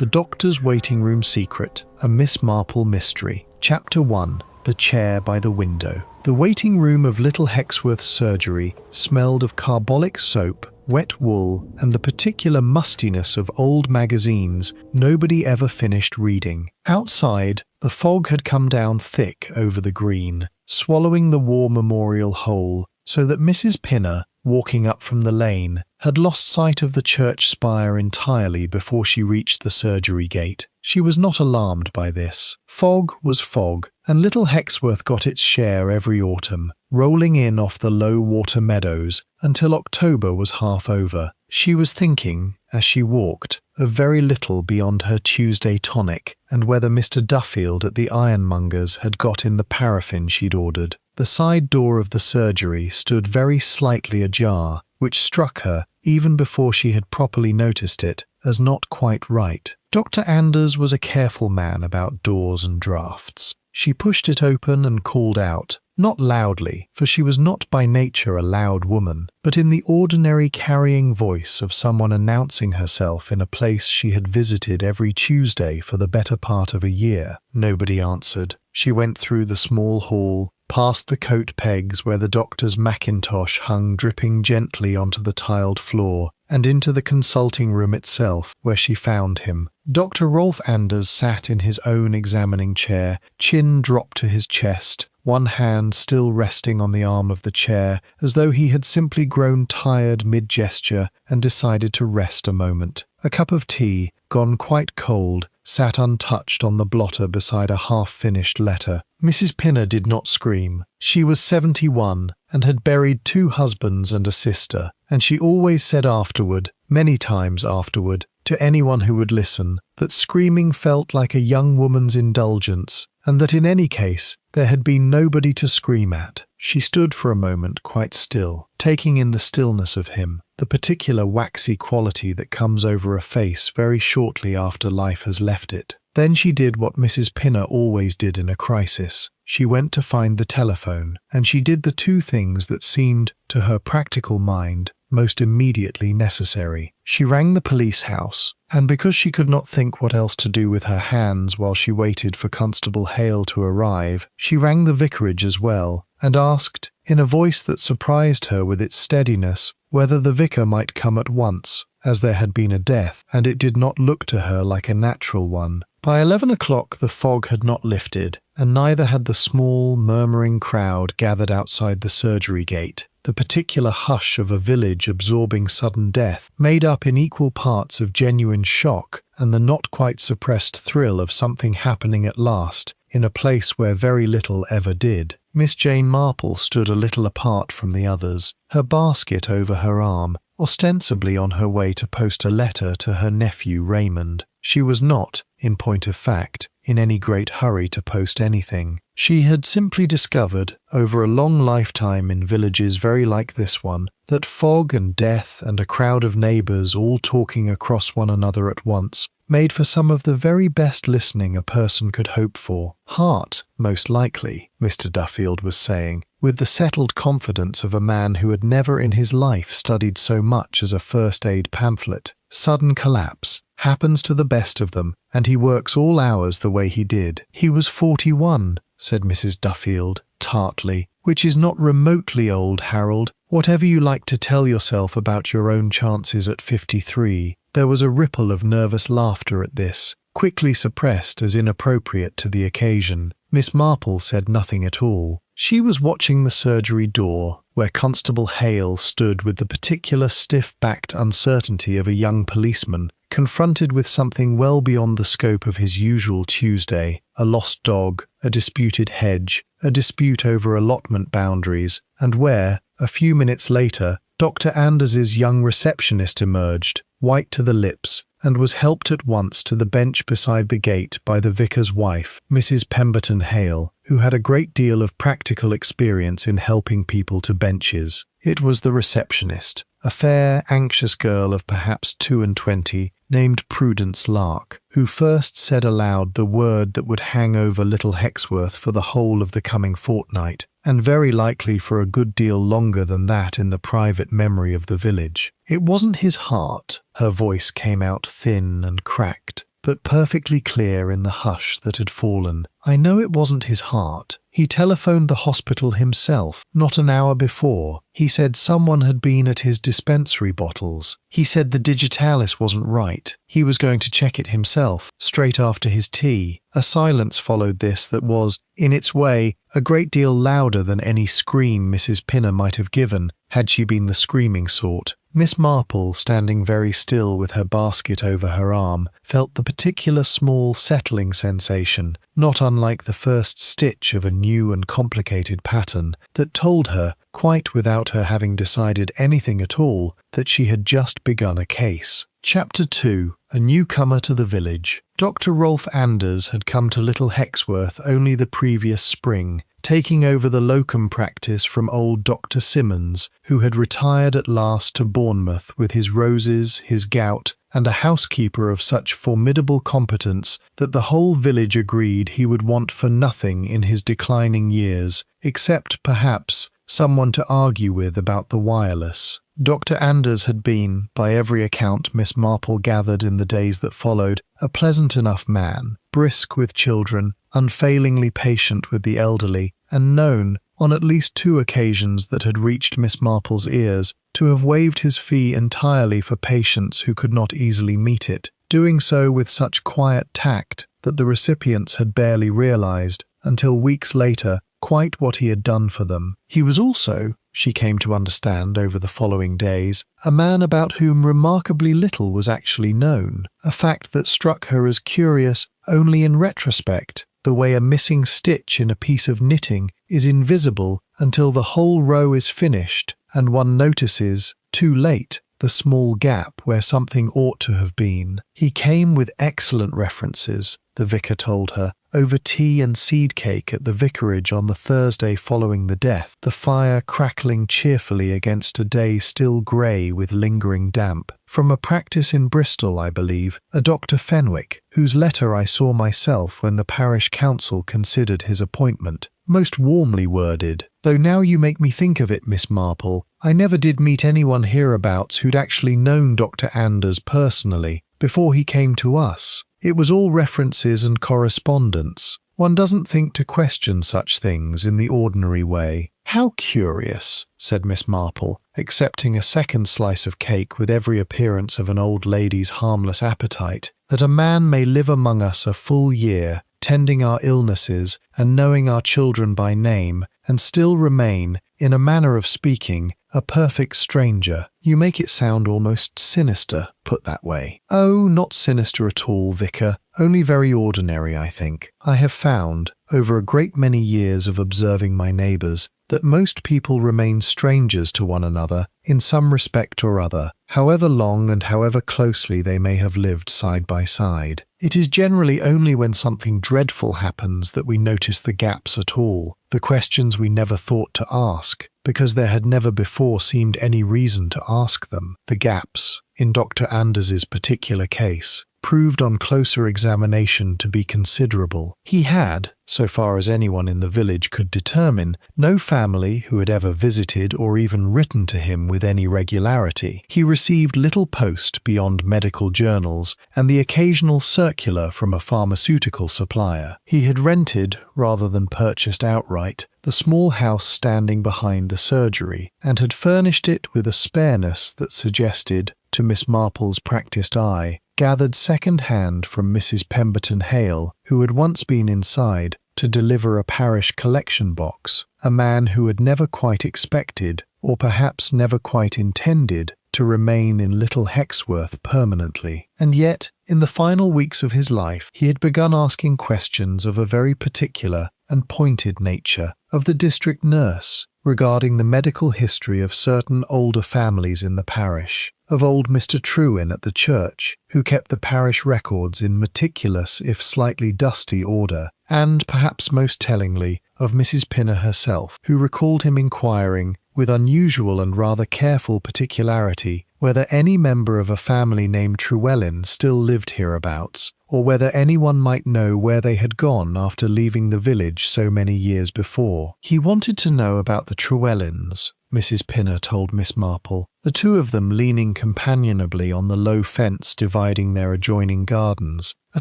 The Doctor's Waiting Room Secret, a Miss Marple Mystery. Chapter 1. The Chair by the Window. The waiting room of Little Hexworth's surgery smelled of carbolic soap, wet wool, and the particular mustiness of old magazines nobody ever finished reading. Outside, the fog had come down thick over the green, swallowing the War Memorial whole, so that Mrs. Pinner, walking up from the lane, had lost sight of the church spire entirely before she reached the surgery gate. She was not alarmed by this. Fog was fog, and Little Hexworth got its share every autumn, rolling in off the low-water meadows until October was half over. She was thinking, as she walked, of very little beyond her Tuesday tonic and whether Mr. Duffield at the ironmonger's had got in the paraffin she'd ordered. The side door of the surgery stood very slightly ajar, which struck her, even before she had properly noticed it, as not quite right. Dr. Anders was a careful man about doors and draughts. She pushed it open and called out, not loudly, for she was not by nature a loud woman, but in the ordinary carrying voice of someone announcing herself in a place she had visited every Tuesday for the better part of a year. Nobody answered. She went through the small hall, past the coat pegs where the doctor's mackintosh hung dripping gently onto the tiled floor, and into the consulting room itself, where she found him. Dr. Rolf Anders sat in his own examining chair, chin dropped to his chest, one hand still resting on the arm of the chair, as though he had simply grown tired mid-gesture and decided to rest a moment. A cup of tea, gone quite cold, sat untouched on the blotter beside a half-finished letter. Mrs. Pinner did not scream. She was 71 and had buried 2 husbands and a sister, and she always said afterward, many times afterward, to anyone who would listen, that screaming felt like a young woman's indulgence, and that in any case there had been nobody to scream at. She stood for a moment quite still, taking in the stillness of him, the particular waxy quality that comes over a face very shortly after life has left it. Then she did what Mrs. Pinner always did in a crisis. She went to find the telephone, and she did the 2 things that seemed, to her practical mind, most immediately necessary. She rang the police house, and because she could not think what else to do with her hands while she waited for Constable Hale to arrive, she rang the vicarage as well, and asked, in a voice that surprised her with its steadiness, whether the vicar might come at once, as there had been a death, and it did not look to her like a natural one. By 11 o'clock the fog had not lifted, and neither had the small, murmuring crowd gathered outside the surgery gate. The particular hush of a village absorbing sudden death, made up in equal parts of genuine shock and the not quite suppressed thrill of something happening at last, in a place where very little ever did. Miss Jane Marple stood a little apart from the others, her basket over her arm, ostensibly on her way to post a letter to her nephew Raymond. She was not, in point of fact, in any great hurry to post anything. She had simply discovered, over a long lifetime in villages very like this one, that fog and death and a crowd of neighbours all talking across one another at once made for some of the very best listening a person could hope for. Heart, most likely, Mr. Duffield was saying, with the settled confidence of a man who had never in his life studied so much as a first aid pamphlet. Sudden collapse. Happens to the best of them, and he works all hours the way he did. He was 41, said Mrs. Duffield, tartly, which is not remotely old, Harold, whatever you like to tell yourself about your own chances at 53. There was a ripple of nervous laughter at this, quickly suppressed as inappropriate to the occasion. Miss Marple said nothing at all. She was watching the surgery door, where Constable Hale stood with the particular stiff-backed uncertainty of a young policeman, confronted with something well beyond the scope of his usual Tuesday, a lost dog, a disputed hedge, a dispute over allotment boundaries, and where, a few minutes later, Dr. Anders's young receptionist emerged, white to the lips, and was helped at once to the bench beside the gate by the vicar's wife, Mrs. Pemberton Hale, who had a great deal of practical experience in helping people to benches. It was the receptionist, a fair, anxious girl of perhaps 22, named Prudence Lark, who first said aloud the word that would hang over Little Hexworth for the whole of the coming fortnight, and very likely for a good deal longer than that in the private memory of the village. It wasn't his heart. Her voice came out thin and cracked. but perfectly clear in the hush that had fallen. I know it wasn't his heart. He telephoned the hospital himself not an hour before. He said someone had been at his dispensary bottles. He said the digitalis wasn't right. He was going to check it himself, straight after his tea. A silence followed this that was, in its way, a great deal louder than any scream Mrs. Pinner might have given, had she been the screaming sort. Miss Marple, standing very still with her basket over her arm, felt the particular small settling sensation, not unlike the first stitch of a new and complicated pattern, that told her, quite without her having decided anything at all, that she had just begun a case. Chapter 2. A newcomer to the village. Dr. Rolf Anders had come to Little Hexworth only the previous spring, taking over the locum practice from old Dr. Simmons, who had retired at last to Bournemouth with his roses, his gout, and a housekeeper of such formidable competence that the whole village agreed he would want for nothing in his declining years, except, perhaps, someone to argue with about the wireless. Dr. Anders had been, by every account Miss Marple gathered in the days that followed, a pleasant enough man, brisk with children, unfailingly patient with the elderly, and known, on at least 2 occasions that had reached Miss Marple's ears, to have waived his fee entirely for patients who could not easily meet it, doing so with such quiet tact that the recipients had barely realized, until weeks later, quite what he had done for them. He was also, she came to understand over the following days, a man about whom remarkably little was actually known, a fact that struck her as curious only in retrospect, the way a missing stitch in a piece of knitting is invisible until the whole row is finished and one notices, too late, the small gap where something ought to have been. He came with excellent references, the vicar told her, over tea and seed cake at the vicarage on the Thursday following the death, the fire crackling cheerfully against a day still grey with lingering damp. From a practice in Bristol, I believe, a Dr. Fenwick, whose letter I saw myself when the parish council considered his appointment. Most warmly worded. Though now you make me think of it, Miss Marple, I never did meet anyone hereabouts who'd actually known Dr. Anders personally, before he came to us. It was all references and correspondence. One doesn't think to question such things in the ordinary way. How curious, said Miss Marple, accepting a second slice of cake with every appearance of an old lady's harmless appetite, that a man may live among us a full year, tending our illnesses and knowing our children by name, and still remain, in a manner of speaking, a perfect stranger. You make it sound almost sinister, put that way. Oh, not sinister at all, Vicar. Only very ordinary, I think. I have found, over a great many years of observing my neighbours, that most people remain strangers to one another in some respect or other, however long and however closely they may have lived side by side. It is generally only when something dreadful happens that we notice the gaps at all, the questions we never thought to ask, because there had never before seemed any reason to ask them. The gaps, in Dr. Anders's particular case, proved on closer examination to be considerable. He had, so far as anyone in the village could determine, no family who had ever visited or even written to him with any regularity. He received little post beyond medical journals and the occasional circular from a pharmaceutical supplier. He had rented, rather than purchased outright, the small house standing behind the surgery, and had furnished it with a spareness that suggested, to Miss Marple's practised eye, gathered second-hand from Mrs. Pemberton Hale, who had once been inside to deliver a parish collection box, a man who had never quite expected, or perhaps never quite intended, to remain in Little Hexworth permanently. And yet, in the final weeks of his life, he had begun asking questions of a very particular and pointed nature of the district nurse, regarding the medical history of certain older families in the parish, of old Mr. Trewin at the church, who kept the parish records in meticulous if slightly dusty order, and, perhaps most tellingly, of Mrs. Pinner herself, who recalled him inquiring, with unusual and rather careful particularity, whether any member of a family named Trewellyn still lived hereabouts, or whether anyone might know where they had gone after leaving the village so many years before. He wanted to know about the Trewellyns, Mrs. Pinner told Miss Marple, the two of them leaning companionably on the low fence dividing their adjoining gardens, a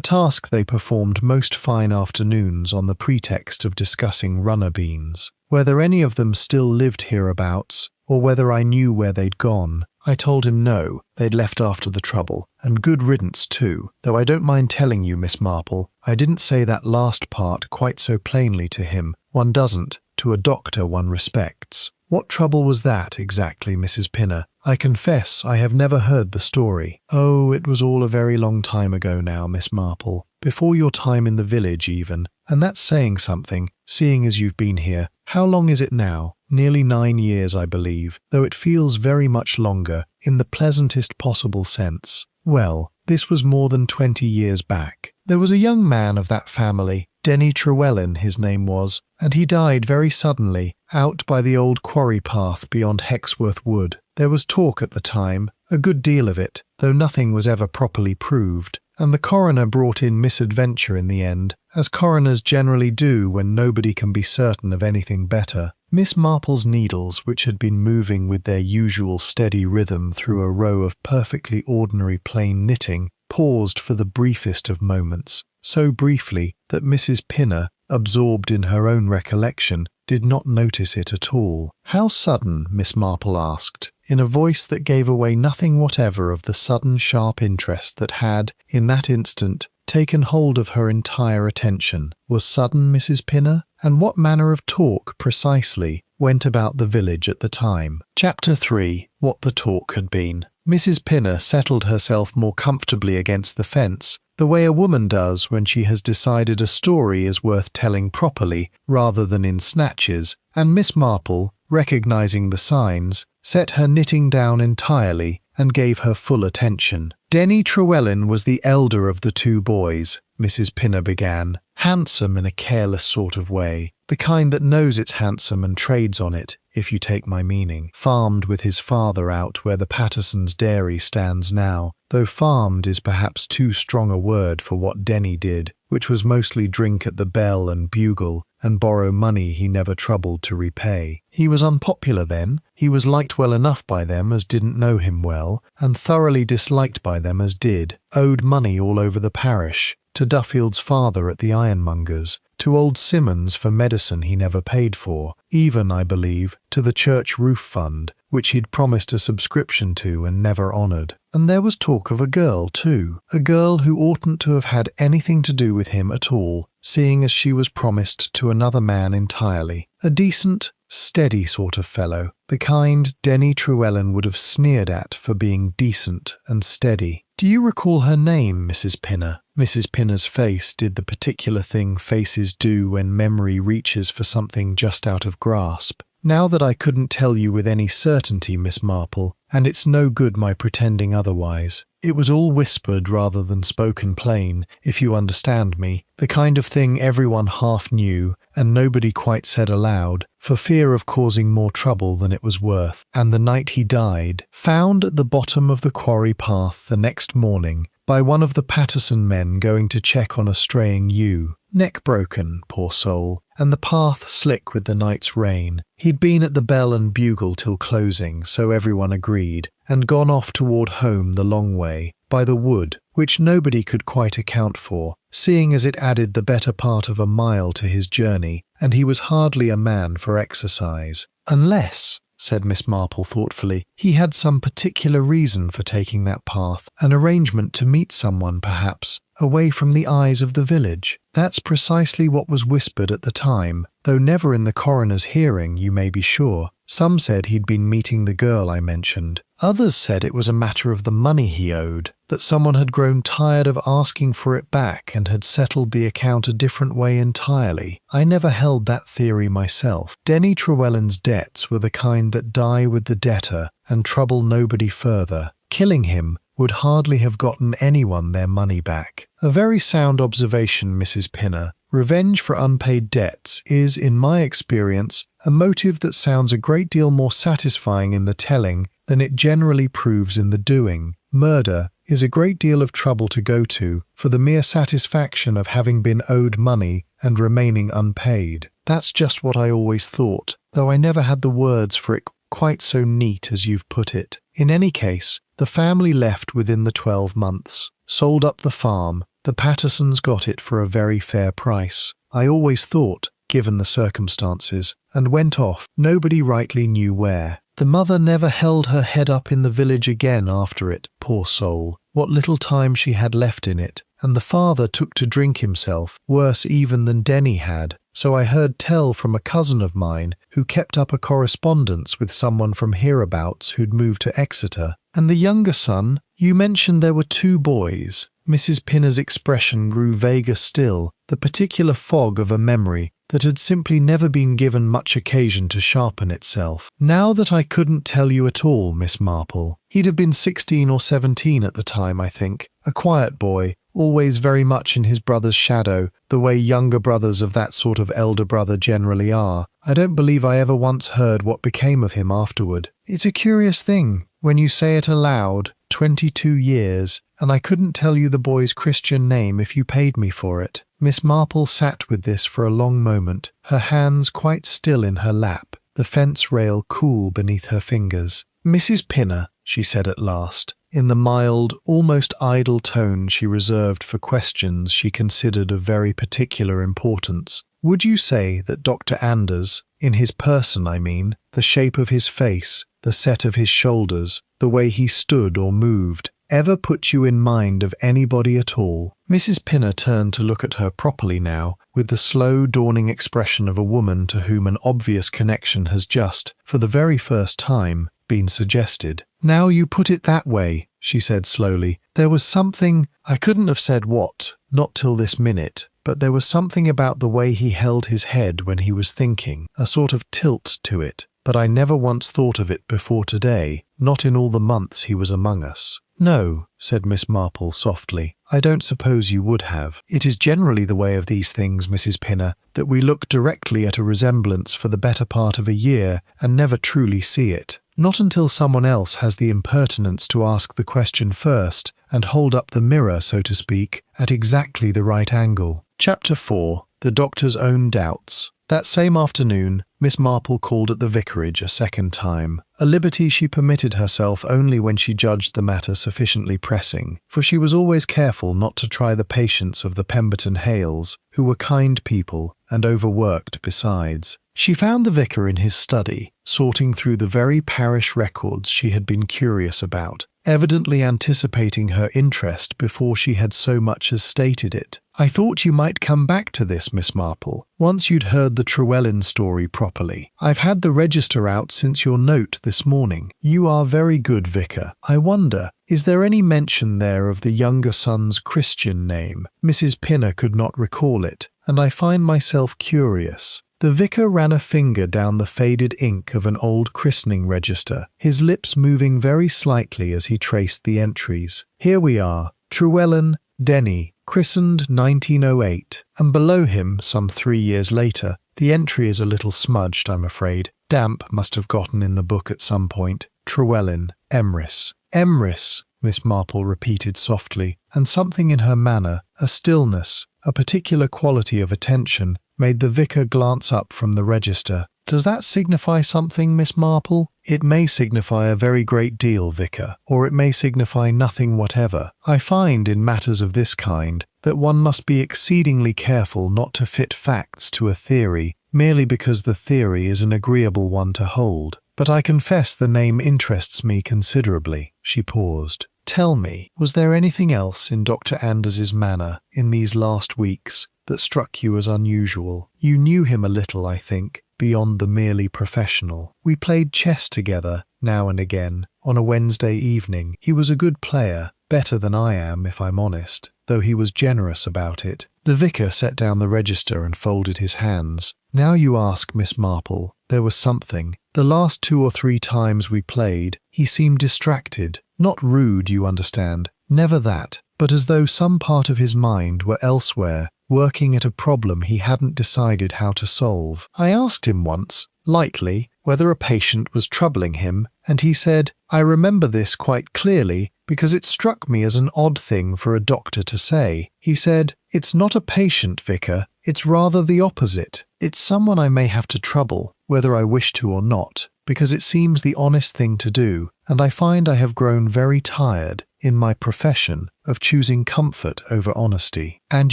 task they performed most fine afternoons on the pretext of discussing runner beans. Whether any of them still lived hereabouts, or whether I knew where they'd gone, I told him no, they'd left after the trouble, and good riddance too, though I don't mind telling you, Miss Marple, I didn't say that last part quite so plainly to him. One doesn't, to a doctor one respects. What trouble was that, exactly, Mrs. Pinner? I confess I have never heard the story. Oh, it was all a very long time ago now, Miss Marple, before your time in the village even, and that's saying something, seeing as you've been here. How long is it now? Nearly 9 years, I believe, though it feels very much longer, in the pleasantest possible sense. Well, this was more than 20 years back. There was a young man of that family, Denny Trewellyn his name was, and he died very suddenly, out by the old quarry path beyond Hexworth Wood. There was talk at the time, a good deal of it, though nothing was ever properly proved, and the coroner brought in misadventure in the end, as coroners generally do when nobody can be certain of anything better. Miss Marple's needles, which had been moving with their usual steady rhythm through a row of perfectly ordinary plain knitting, paused for the briefest of moments, so briefly that Mrs. Pinner, absorbed in her own recollection, did not notice it at all. How sudden? Miss Marple asked, in a voice that gave away nothing whatever of the sudden sharp interest that had, in that instant, taken hold of her entire attention. Was sudden, Mrs. Pinner? And what manner of talk, precisely, went about the village at the time? Chapter 3. What the talk had been. Mrs. Pinner settled herself more comfortably against the fence, the way a woman does when she has decided a story is worth telling properly rather than in snatches, and Miss Marple, recognizing the signs, set her knitting down entirely and gave her full attention. Denny Trewellyn was the elder of the two boys, Mrs. Pinner began, handsome in a careless sort of way, the kind that knows it's handsome and trades on it, if you take my meaning. Farmed with his father out where the Pattersons' dairy stands now, though farmed is perhaps too strong a word for what Denny did, which was mostly drink at the Bell and Bugle, and borrow money he never troubled to repay. He was unpopular then, he was liked well enough by them as didn't know him well, and thoroughly disliked by them as did, owed money all over the parish, to Duffield's father at the ironmonger's, to old Simmons for medicine he never paid for, even, I believe, to the church roof fund, which he'd promised a subscription to and never honoured. And there was talk of a girl, too, a girl who oughtn't to have had anything to do with him at all, seeing as she was promised to another man entirely. A decent, steady sort of fellow, the kind Denny Trewellyn would have sneered at for being decent and steady. Do you recall her name, Mrs. Pinner? Mrs. Pinner's face did the particular thing faces do when memory reaches for something just out of grasp. Now that I couldn't tell you with any certainty, Miss Marple, and it's no good my pretending otherwise. It was all whispered rather than spoken plain, if you understand me, the kind of thing everyone half knew and nobody quite said aloud, for fear of causing more trouble than it was worth. And the night he died, found at the bottom of the quarry path the next morning by one of the Patterson men going to check on a straying ewe. Neck broken, poor soul, and the path slick with the night's rain. He'd been at the Bell and Bugle till closing, so everyone agreed, and gone off toward home the long way, by the wood, which nobody could quite account for, seeing as it added the better part of a mile to his journey, and he was hardly a man for exercise. Unless, said Miss Marple thoughtfully, he had some particular reason for taking that path, an arrangement to meet someone, perhaps, away from the eyes of the village. That's precisely what was whispered at the time, though never in the coroner's hearing, you may be sure. Some said he'd been meeting the girl I mentioned. Others said it was a matter of the money he owed, that someone had grown tired of asking for it back and had settled the account a different way entirely. I never held that theory myself. Denny Trewellyn's debts were the kind that die with the debtor and trouble nobody further. Killing him would hardly have gotten anyone their money back. A very sound observation, Mrs. Pinner. Revenge for unpaid debts is, in my experience, a motive that sounds a great deal more satisfying in the telling than it generally proves in the doing. Murder is a great deal of trouble to go to for the mere satisfaction of having been owed money and remaining unpaid. That's just what I always thought, though I never had the words for it quite so neat as you've put it. In any case, the family left within the 12 months, sold up the farm. The Pattersons got it for a very fair price, I always thought, given the circumstances, and went off, nobody rightly knew where. The mother never held her head up in the village again after it, poor soul, what little time she had left in it, and the father took to drink himself, worse even than Denny had, so I heard tell from a cousin of mine who kept up a correspondence with someone from hereabouts who'd moved to Exeter. And the younger son, you mentioned there were 2 boys. Mrs. Pinner's expression grew vaguer still, the particular fog of a memory that had simply never been given much occasion to sharpen itself. Now that I couldn't tell you at all, Miss Marple. He'd have been 16 or 17 at the time, I think. A quiet boy, always very much in his brother's shadow, the way younger brothers of that sort of elder brother generally are. I don't believe I ever once heard what became of him afterward. It's a curious thing, when you say it aloud, 22 years, and I couldn't tell you the boy's Christian name if you paid me for it. Miss Marple sat with this for a long moment, her hands quite still in her lap, the fence rail cool beneath her fingers. Mrs. Pinner, she said at last, in the mild, almost idle tone she reserved for questions she considered of very particular importance, would you say that Dr. Anders, in his person I mean, the shape of his face, the set of his shoulders, the way he stood or moved, ever put you in mind of anybody at all? Mrs. Pinner turned to look at her properly now, with the slow, dawning expression of a woman to whom an obvious connection has just, for the very first time, been suggested. Now you put it that way, she said slowly. There was something, I couldn't have said what, not till this minute, but there was something about the way he held his head when he was thinking, a sort of tilt to it. But I never once thought of it before today, not in all the months he was among us. No, said Miss Marple softly, I don't suppose you would have. It is generally the way of these things, Mrs. Pinner, that we look directly at a resemblance for the better part of a year and never truly see it. Not until someone else has the impertinence to ask the question first and hold up the mirror, so to speak, at exactly the right angle. Chapter 4. The Doctor's Own Doubts. That same afternoon, Miss Marple called at the vicarage a second time, a liberty she permitted herself only when she judged the matter sufficiently pressing, for she was always careful not to try the patience of the Pemberton Hales, who were kind people and overworked besides. She found the vicar in his study, sorting through the very parish records she had been curious about, evidently anticipating her interest before she had so much as stated it. I thought you might come back to this, Miss Marple, once you'd heard the Trewellyn story properly. I've had the register out since your note this morning. You are very good, Vicar. I wonder, is there any mention there of the younger son's Christian name? Mrs. Pinner could not recall it, and I find myself curious. The vicar ran a finger down the faded ink of an old christening register, his lips moving very slightly as he traced the entries. Here we are, Trewellyn, Denny, christened 1908, and below him, some 3 years later, the entry is a little smudged, I'm afraid. Damp must have gotten in the book at some point. Trewellyn, Emrys. Emrys, Miss Marple repeated softly, and something in her manner, a stillness, a particular quality of attention, made the vicar glance up from the register. Does that signify something, Miss Marple? It may signify a very great deal, Vicar, or it may signify nothing whatever. I find in matters of this kind that one must be exceedingly careful not to fit facts to a theory merely because the theory is an agreeable one to hold. But I confess the name interests me considerably. She paused. Tell me, was there anything else in Dr. Anders's manner in these last weeks that struck you as unusual? You knew him a little, I think, beyond the merely professional. We played chess together, now and again, on a Wednesday evening. He was a good player, better than I am, if I'm honest, though he was generous about it. The vicar set down the register and folded his hands. Now you ask, Miss Marple, there was something. The last 2 or 3 times we played, he seemed distracted. Not rude, you understand, never that, but as though some part of his mind were elsewhere, working at a problem he hadn't decided how to solve. I asked him once, lightly, whether a patient was troubling him, and he said, I remember this quite clearly because it struck me as an odd thing for a doctor to say. He said, it's not a patient, Vicar, it's rather the opposite. It's someone I may have to trouble, whether I wish to or not, because it seems the honest thing to do, and I find I have grown very tired, in my profession, of choosing comfort over honesty. And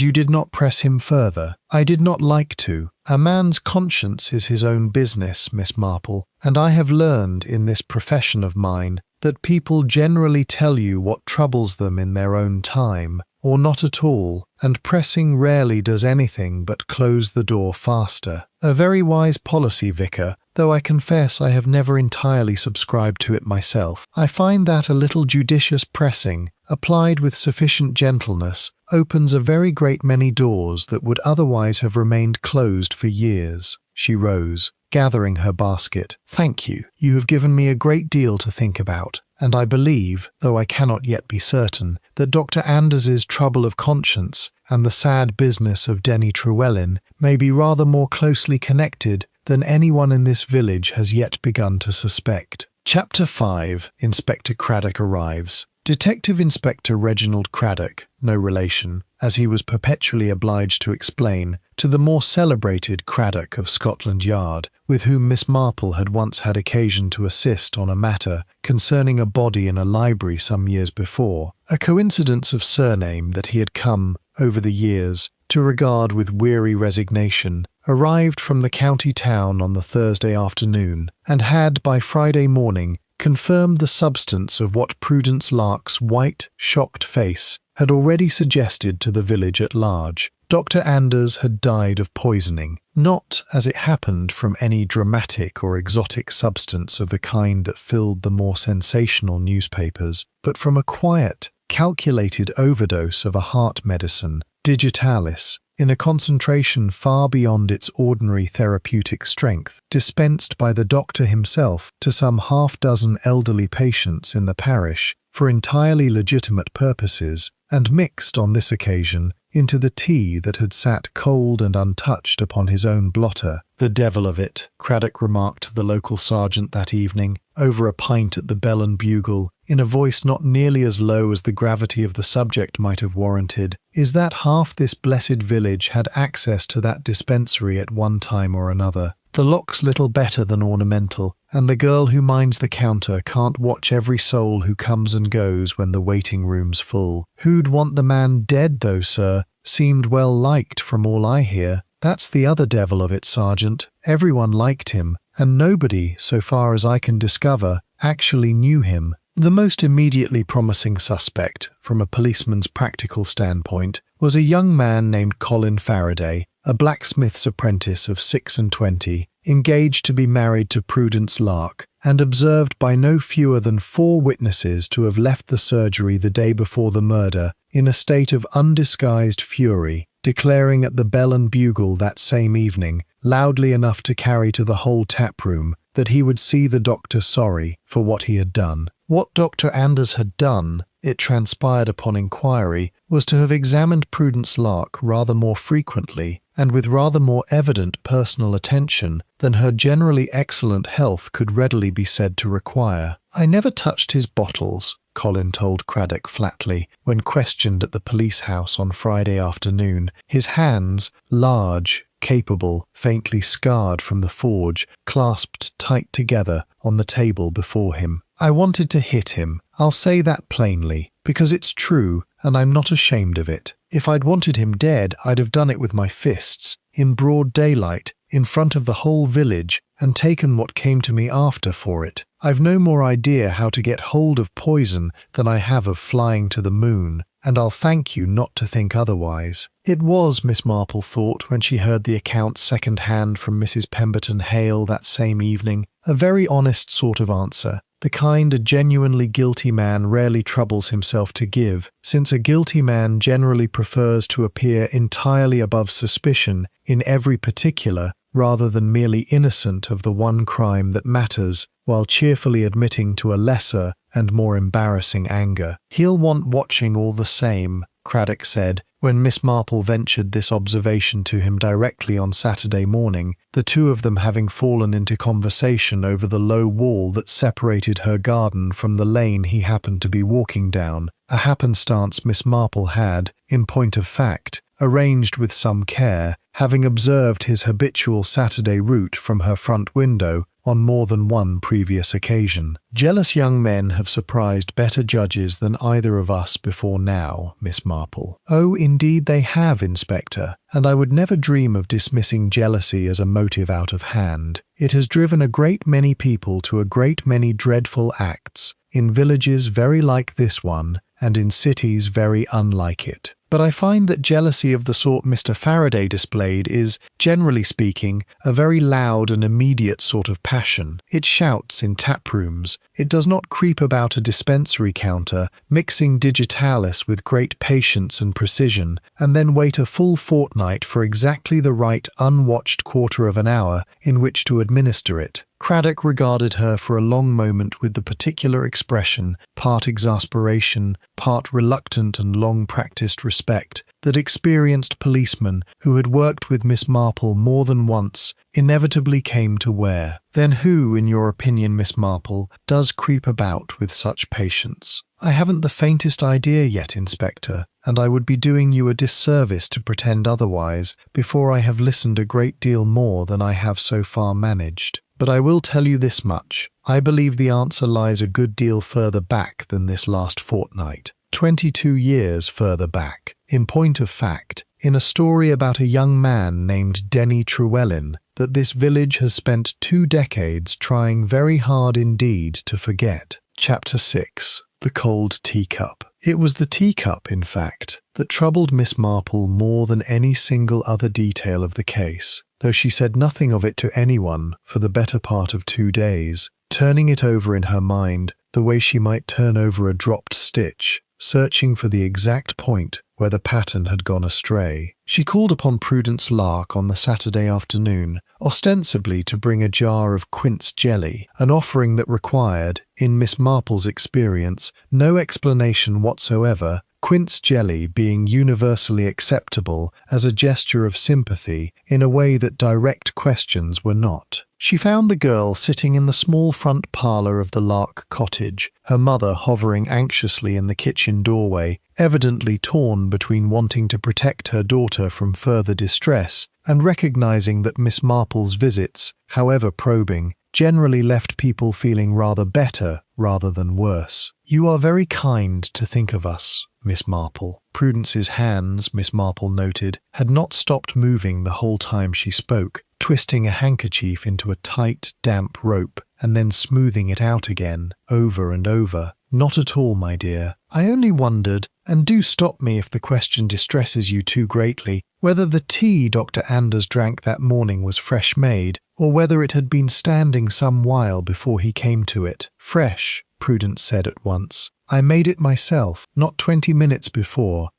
you did not press him further. I did not like to. A man's conscience is his own business, Miss Marple, and I have learned in this profession of mine that people generally tell you what troubles them in their own time, or not at all, and pressing rarely does anything but close the door faster. A very wise policy, Vicar, though I confess I have never entirely subscribed to it myself. I find that a little judicious pressing, applied with sufficient gentleness, opens a very great many doors that would otherwise have remained closed for years. She rose, gathering her basket. Thank you. You have given me a great deal to think about, and I believe, though I cannot yet be certain, that Dr. Anders's trouble of conscience and the sad business of Denny Trewellyn may be rather more closely connected than anyone in this village has yet begun to suspect. Chapter 5. Inspector Craddock arrives. Detective Inspector Reginald Craddock, no relation, as he was perpetually obliged to explain, to the more celebrated Craddock of Scotland Yard, with whom Miss Marple had once had occasion to assist on a matter concerning a body in a library some years before, a coincidence of surname that he had come, over the years, to regard with weary resignation, arrived from the county town on the Thursday afternoon, and had, by Friday morning, confirmed the substance of what Prudence Lark's white, shocked face had already suggested to the village at large. Dr. Anders had died of poisoning, not, as it happened, from any dramatic or exotic substance of the kind that filled the more sensational newspapers, but from a quiet, calculated overdose of a heart medicine, digitalis, in a concentration far beyond its ordinary therapeutic strength, dispensed by the doctor himself to some half-dozen elderly patients in the parish for entirely legitimate purposes, and mixed on this occasion into the tea that had sat cold and untouched upon his own blotter. "The devil of it," Craddock remarked to the local sergeant that evening, over a pint at the Bell and Bugle, in a voice not nearly as low as the gravity of the subject might have warranted, "is that half this blessed village had access to that dispensary at one time or another. The lock's little better than ornamental, and the girl who minds the counter can't watch every soul who comes and goes when the waiting room's full. Who'd want the man dead, though, sir? Seemed well liked from all I hear. That's the other devil of it, Sergeant. Everyone liked him, and nobody, so far as I can discover, actually knew him." The most immediately promising suspect, from a policeman's practical standpoint, was a young man named Colin Faraday, a blacksmith's apprentice of 26, engaged to be married to Prudence Lark, and observed by no fewer than 4 witnesses to have left the surgery the day before the murder in a state of undisguised fury, declaring at the Bell and Bugle that same evening, loudly enough to carry to the whole tap-room, that he would see the doctor sorry for what he had done. What Dr. Anders had done, it transpired upon inquiry, was to have examined Prudence Lark rather more frequently and with rather more evident personal attention than her generally excellent health could readily be said to require. "I never touched his bottles," Colin told Craddock flatly, when questioned at the police house on Friday afternoon, his hands, large, capable, faintly scarred from the forge, clasped tight together on the table before him. "I wanted to hit him. I'll say that plainly, because it's true, and I'm not ashamed of it. If I'd wanted him dead, I'd have done it with my fists, in broad daylight, in front of the whole village, and taken what came to me after for it. I've no more idea how to get hold of poison than I have of flying to the moon, and I'll thank you not to think otherwise." It was, Miss Marple thought, when she heard the account second-hand from Mrs. Pemberton Hale that same evening, a very honest sort of answer, the kind a genuinely guilty man rarely troubles himself to give, since a guilty man generally prefers to appear entirely above suspicion in every particular, rather than merely innocent of the one crime that matters, while cheerfully admitting to a lesser and more embarrassing anger. "He'll want watching all the same," Craddock said, when Miss Marple ventured this observation to him directly on Saturday morning, the two of them having fallen into conversation over the low wall that separated her garden from the lane he happened to be walking down, a happenstance Miss Marple had, in point of fact, arranged with some care, having observed his habitual Saturday route from her front window on more than one previous occasion. Jealous young men have surprised better judges than either of us before now, Miss Marple. Oh, indeed they have, Inspector, and I would never dream of dismissing jealousy as a motive out of hand. It has driven a great many people to a great many dreadful acts, in villages very like this one, and in cities very unlike it. But I find that jealousy of the sort Mr. Faraday displayed is, generally speaking, a very loud and immediate sort of passion. It shouts in tap rooms. It does not creep about a dispensary counter, mixing digitalis with great patience and precision, and then wait a full fortnight for exactly the right unwatched quarter of an hour in which to administer it. Craddock regarded her for a long moment with the particular expression, part exasperation, part reluctant and long-practiced respect, that experienced policemen who had worked with Miss Marple more than once inevitably came to wear. Then who, in your opinion, Miss Marple, does creep about with such patience? I haven't the faintest idea yet, Inspector, and I would be doing you a disservice to pretend otherwise before I have listened a great deal more than I have so far managed. But I will tell you this much. I believe the answer lies a good deal further back than this last fortnight. 22 years further back. In point of fact, in a story about a young man named Denny Trewellyn that this village has spent 2 decades trying very hard indeed to forget. Chapter 6. The Cold Teacup. It was the teacup, in fact, that troubled Miss Marple more than any single other detail of the case, though she said nothing of it to anyone for the better part of 2 days, turning it over in her mind the way she might turn over a dropped stitch, searching for the exact point where the pattern had gone astray. She called upon Prudence Lark on the Saturday afternoon, ostensibly to bring a jar of quince jelly, an offering that required, in Miss Marple's experience, no explanation whatsoever, quince jelly being universally acceptable as a gesture of sympathy in a way that direct questions were not. She found the girl sitting in the small front parlour of the Lark cottage, her mother hovering anxiously in the kitchen doorway, evidently torn between wanting to protect her daughter from further distress and recognizing that Miss Marple's visits, however probing, generally left people feeling rather better rather than worse. "You are very kind to think of us, Miss Marple." Prudence's hands, Miss Marple noted, had not stopped moving the whole time she spoke, twisting a handkerchief into a tight, damp rope and then smoothing it out again, over and over. "Not at all, my dear. I only wondered, and do stop me if the question distresses you too greatly, whether the tea Dr. Anders drank that morning was fresh made, or whether it had been standing some while before he came to it." "Fresh," Prudence said at once. "I made it myself, not 20 minutes before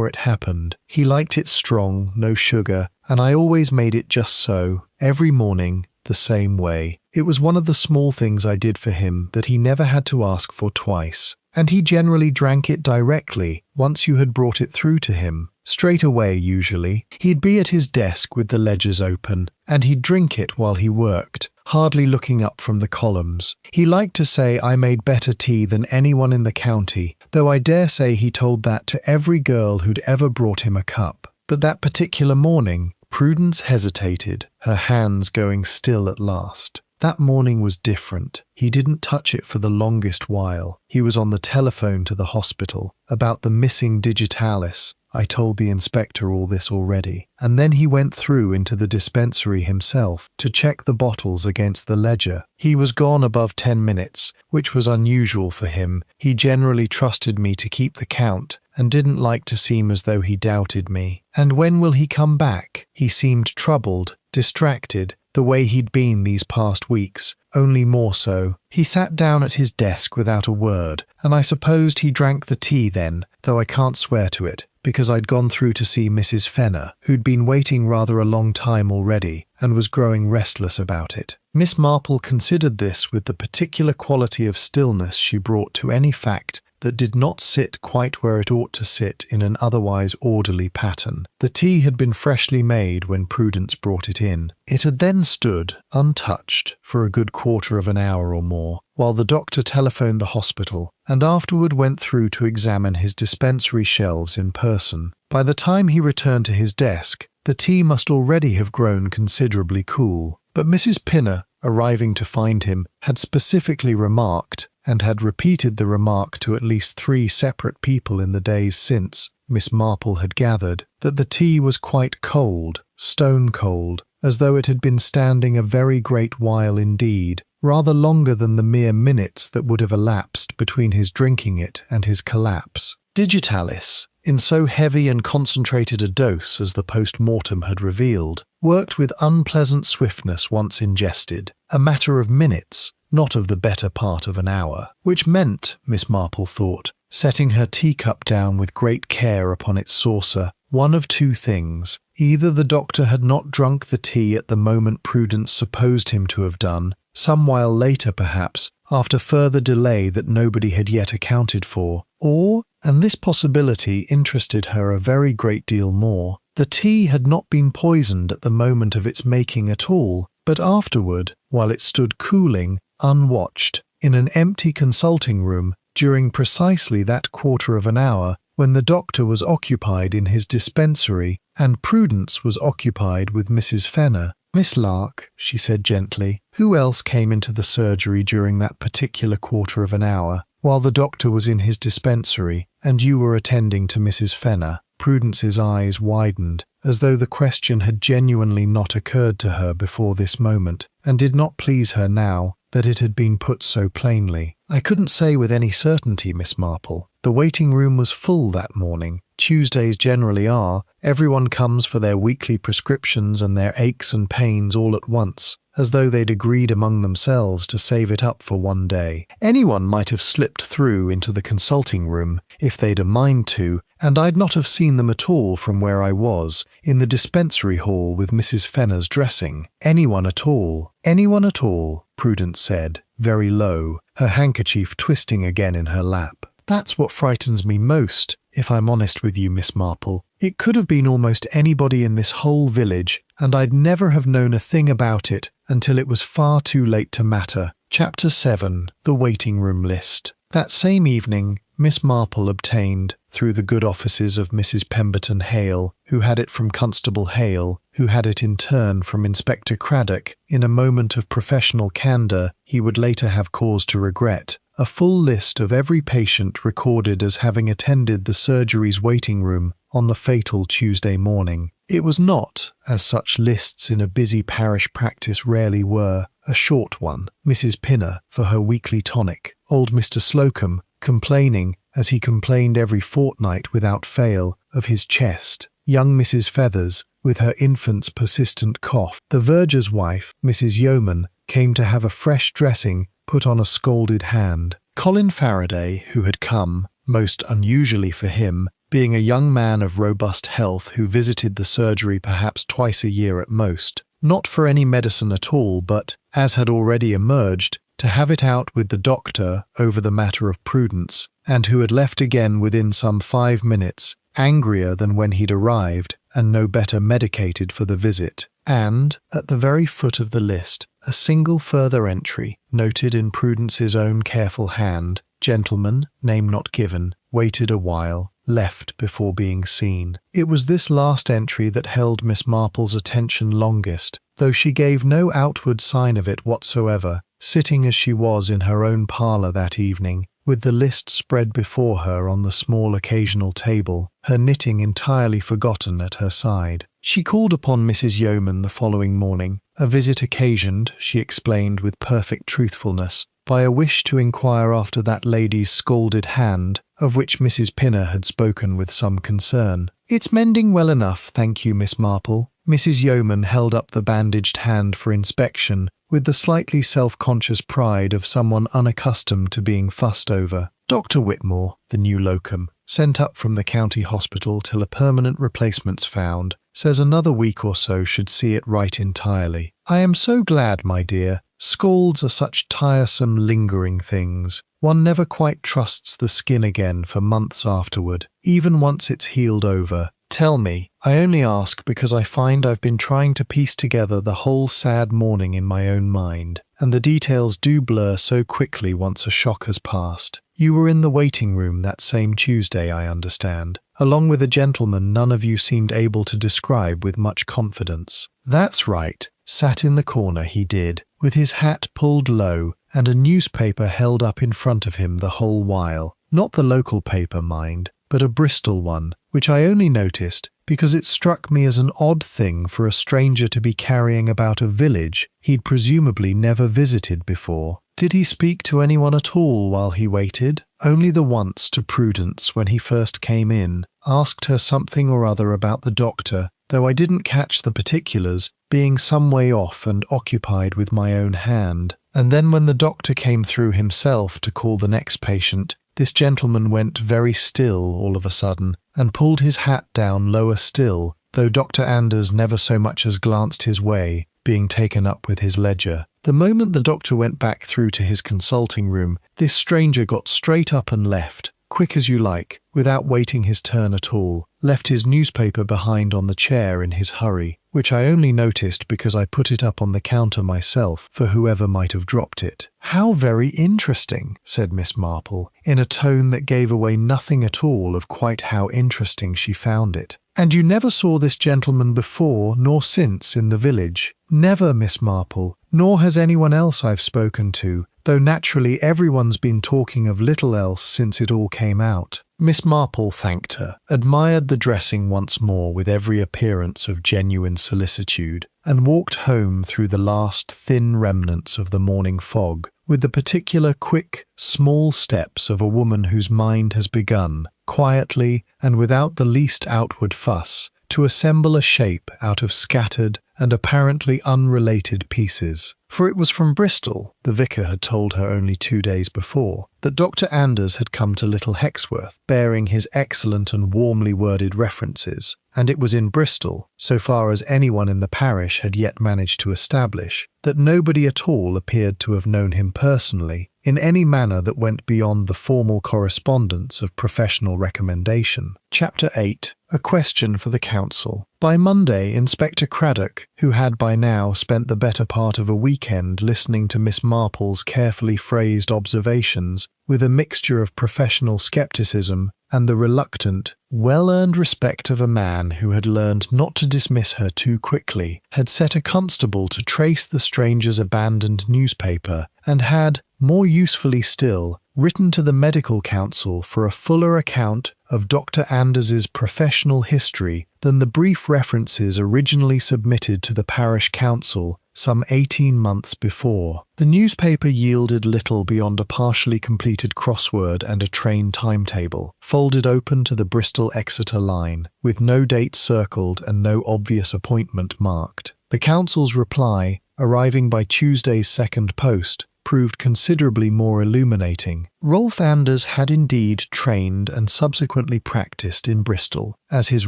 it happened. He liked it strong, no sugar, and I always made it just so, every morning, the same way. It was one of the small things I did for him that he never had to ask for twice. And he generally drank it directly, once you had brought it through to him. Straight away, usually. He'd be at his desk with the ledgers open, and he'd drink it while he worked, hardly looking up from the columns. He liked to say I made better tea than anyone in the county, though I dare say he told that to every girl who'd ever brought him a cup. But that particular morning, Prudence hesitated, her hands going still at last. That morning was different. He didn't touch it for the longest while. He was on the telephone to the hospital about the missing digitalis. I told the inspector all this already. And then he went through into the dispensary himself to check the bottles against the ledger. He was gone above 10 minutes, which was unusual for him. He generally trusted me to keep the count and didn't like to seem as though he doubted me. "And when will he come back?" He seemed troubled, distracted, the way he'd been these past weeks, only more so. He sat down at his desk without a word, and I supposed he drank the tea then, though I can't swear to it, because I'd gone through to see Mrs. Fenner, who'd been waiting rather a long time already, and was growing restless about it. Miss Marple considered this with the particular quality of stillness she brought to any fact that did not sit quite where it ought to sit in an otherwise orderly pattern. The tea had been freshly made when Prudence brought it in. It had then stood, untouched, for a good quarter of an hour or more, while the doctor telephoned the hospital, and afterward went through to examine his dispensary shelves in person. By the time he returned to his desk, the tea must already have grown considerably cool. But Mrs. Pinner, arriving to find him, had specifically remarked, and had repeated the remark to at least 3 separate people in the days since, Miss Marple had gathered, that the tea was quite cold, stone cold, as though it had been standing a very great while indeed, rather longer than the mere minutes that would have elapsed between his drinking it and his collapse. Digitalis, in so heavy and concentrated a dose as the post-mortem had revealed, worked with unpleasant swiftness once ingested, a matter of minutes, not of the better part of an hour, which meant, Miss Marple thought, setting her teacup down with great care upon its saucer, one of 2 things. Either the doctor had not drunk the tea at the moment Prudence supposed him to have done, some while later perhaps, after further delay that nobody had yet accounted for, or, and this possibility interested her a very great deal more, the tea had not been poisoned at the moment of its making at all, but afterward, while it stood cooling, unwatched, in an empty consulting room, during precisely that quarter of an hour when the doctor was occupied in his dispensary and Prudence was occupied with Mrs. Fenner. "Miss Lark," she said gently, "who else came into the surgery during that particular quarter of an hour, while the doctor was in his dispensary, and you were attending to Mrs. Fenner?" Prudence's eyes widened, as though the question had genuinely not occurred to her before this moment, and did not please her now that it had been put so plainly. "I couldn't say with any certainty, Miss Marple. The waiting room was full that morning. Tuesdays generally are. Everyone comes for their weekly prescriptions and their aches and pains all at once, as though they'd agreed among themselves to save it up for one day. Anyone might have slipped through into the consulting room, if they'd a mind to, and I'd not have seen them at all from where I was, in the dispensary hall with Mrs. Fenner's dressing. Anyone at all. Anyone at all," Prudence said, very low, her handkerchief twisting again in her lap. "That's what frightens me most, if I'm honest with you, Miss Marple. It could have been almost anybody in this whole village, and I'd never have known a thing about it until it was far too late to matter." Chapter 7. The Waiting Room List. That same evening, Miss Marple obtained, through the good offices of Mrs. Pemberton Hale, who had it from Constable Hale, who had it in turn from Inspector Craddock, in a moment of professional candour he would later have cause to regret, a full list of every patient recorded as having attended the surgery's waiting room on the fatal Tuesday morning. It was not, as such lists in a busy parish practice rarely were, a short one. Mrs. Pinner, for her weekly tonic, old Mr. Slocum, complaining, as he complained every fortnight without fail, of his chest, young Mrs. Feathers, with her infant's persistent cough. The verger's wife, Mrs. Yeoman, came to have a fresh dressing put on a scalded hand. Colin Faraday, who had come, most unusually for him, being a young man of robust health who visited the surgery perhaps twice a year at most, not for any medicine at all, but, as had already emerged, to have it out with the doctor over the matter of Prudence, and who had left again within some 5 minutes, angrier than when he'd arrived, and no better medicated for the visit. And, at the very foot of the list, a single further entry, noted in Prudence's own careful hand, "Gentleman, name not given, waited a while, left before being seen." It was this last entry that held Miss Marple's attention longest, though she gave no outward sign of it whatsoever, sitting as she was in her own parlour that evening, with the list spread before her on the small occasional table, her knitting entirely forgotten at her side. She called upon Mrs. Yeoman the following morning, a visit occasioned, she explained with perfect truthfulness, by a wish to inquire after that lady's scalded hand, of which Mrs. Pinner had spoken with some concern. "It's mending well enough, thank you, Miss Marple." Mrs. Yeoman held up the bandaged hand for inspection, with the slightly self-conscious pride of someone unaccustomed to being fussed over. "Dr. Whitmore, the new locum, sent up from the county hospital till a permanent replacement's found, says another week or so should see it right entirely. I am so glad, my dear. Scalds are such tiresome, lingering things. One never quite trusts the skin again for months afterward, even once it's healed over. Tell me, I only ask because I find I've been trying to piece together the whole sad morning in my own mind, and the details do blur so quickly once a shock has passed. You were in the waiting room that same Tuesday, I understand, along with a gentleman none of you seemed able to describe with much confidence." "That's right. Sat in the corner, he did. with his hat pulled low and a newspaper held up in front of him the whole while. Not the local paper, mind, but a Bristol one, which I only noticed because it struck me as an odd thing for a stranger to be carrying about a village he'd presumably never visited before. Did he speak to anyone at all while he waited? Only the once to Prudence when he first came in, asked her something or other about the doctor, though I didn't catch the particulars, being some way off and occupied with my own hand. And then when the doctor came through himself to call the next patient, this gentleman went very still all of a sudden, and pulled his hat down lower still, though Dr. Anders never so much as glanced his way, being taken up with his ledger. The moment the doctor went back through to his consulting room, this stranger got straight up and left, quick as you like, without waiting his turn at all, left his newspaper behind on the chair in his hurry, which I only noticed because I put it up on the counter myself for whoever might have dropped it. "How very interesting," said Miss Marple, in a tone that gave away nothing at all of quite how interesting she found it. "And you never saw this gentleman before nor since in the village?" "Never, Miss Marple, nor has anyone else I've spoken to, though naturally everyone's been talking of little else since it all came out." Miss Marple thanked her, admired the dressing once more with every appearance of genuine solicitude, and walked home through the last thin remnants of the morning fog, with the particular quick, small steps of a woman whose mind has begun, quietly and without the least outward fuss, to assemble a shape out of scattered and apparently unrelated pieces. For it was from Bristol, the vicar had told her only 2 days before, that Dr. Anders had come to Little Hexworth, bearing his excellent and warmly worded references, and it was in Bristol, so far as anyone in the parish had yet managed to establish, that nobody at all appeared to have known him personally, in any manner that went beyond the formal correspondence of professional recommendation. Chapter 8. A question for the council. By Monday, Inspector Craddock, who had by now spent the better part of a weekend listening to Miss Marple's carefully phrased observations with a mixture of professional scepticism and the reluctant, well-earned respect of a man who had learned not to dismiss her too quickly, had set a constable to trace the stranger's abandoned newspaper, and had, more usefully still, written to the medical council for a fuller account of Dr. Anders's professional history than the brief references originally submitted to the parish council some 18 months before. The newspaper yielded little beyond a partially completed crossword and a train timetable, folded open to the Bristol-Exeter line, with no date circled and no obvious appointment marked. The council's reply, arriving by Tuesday's second post, proved considerably more illuminating. Rolf Anders had indeed trained and subsequently practiced in Bristol, as his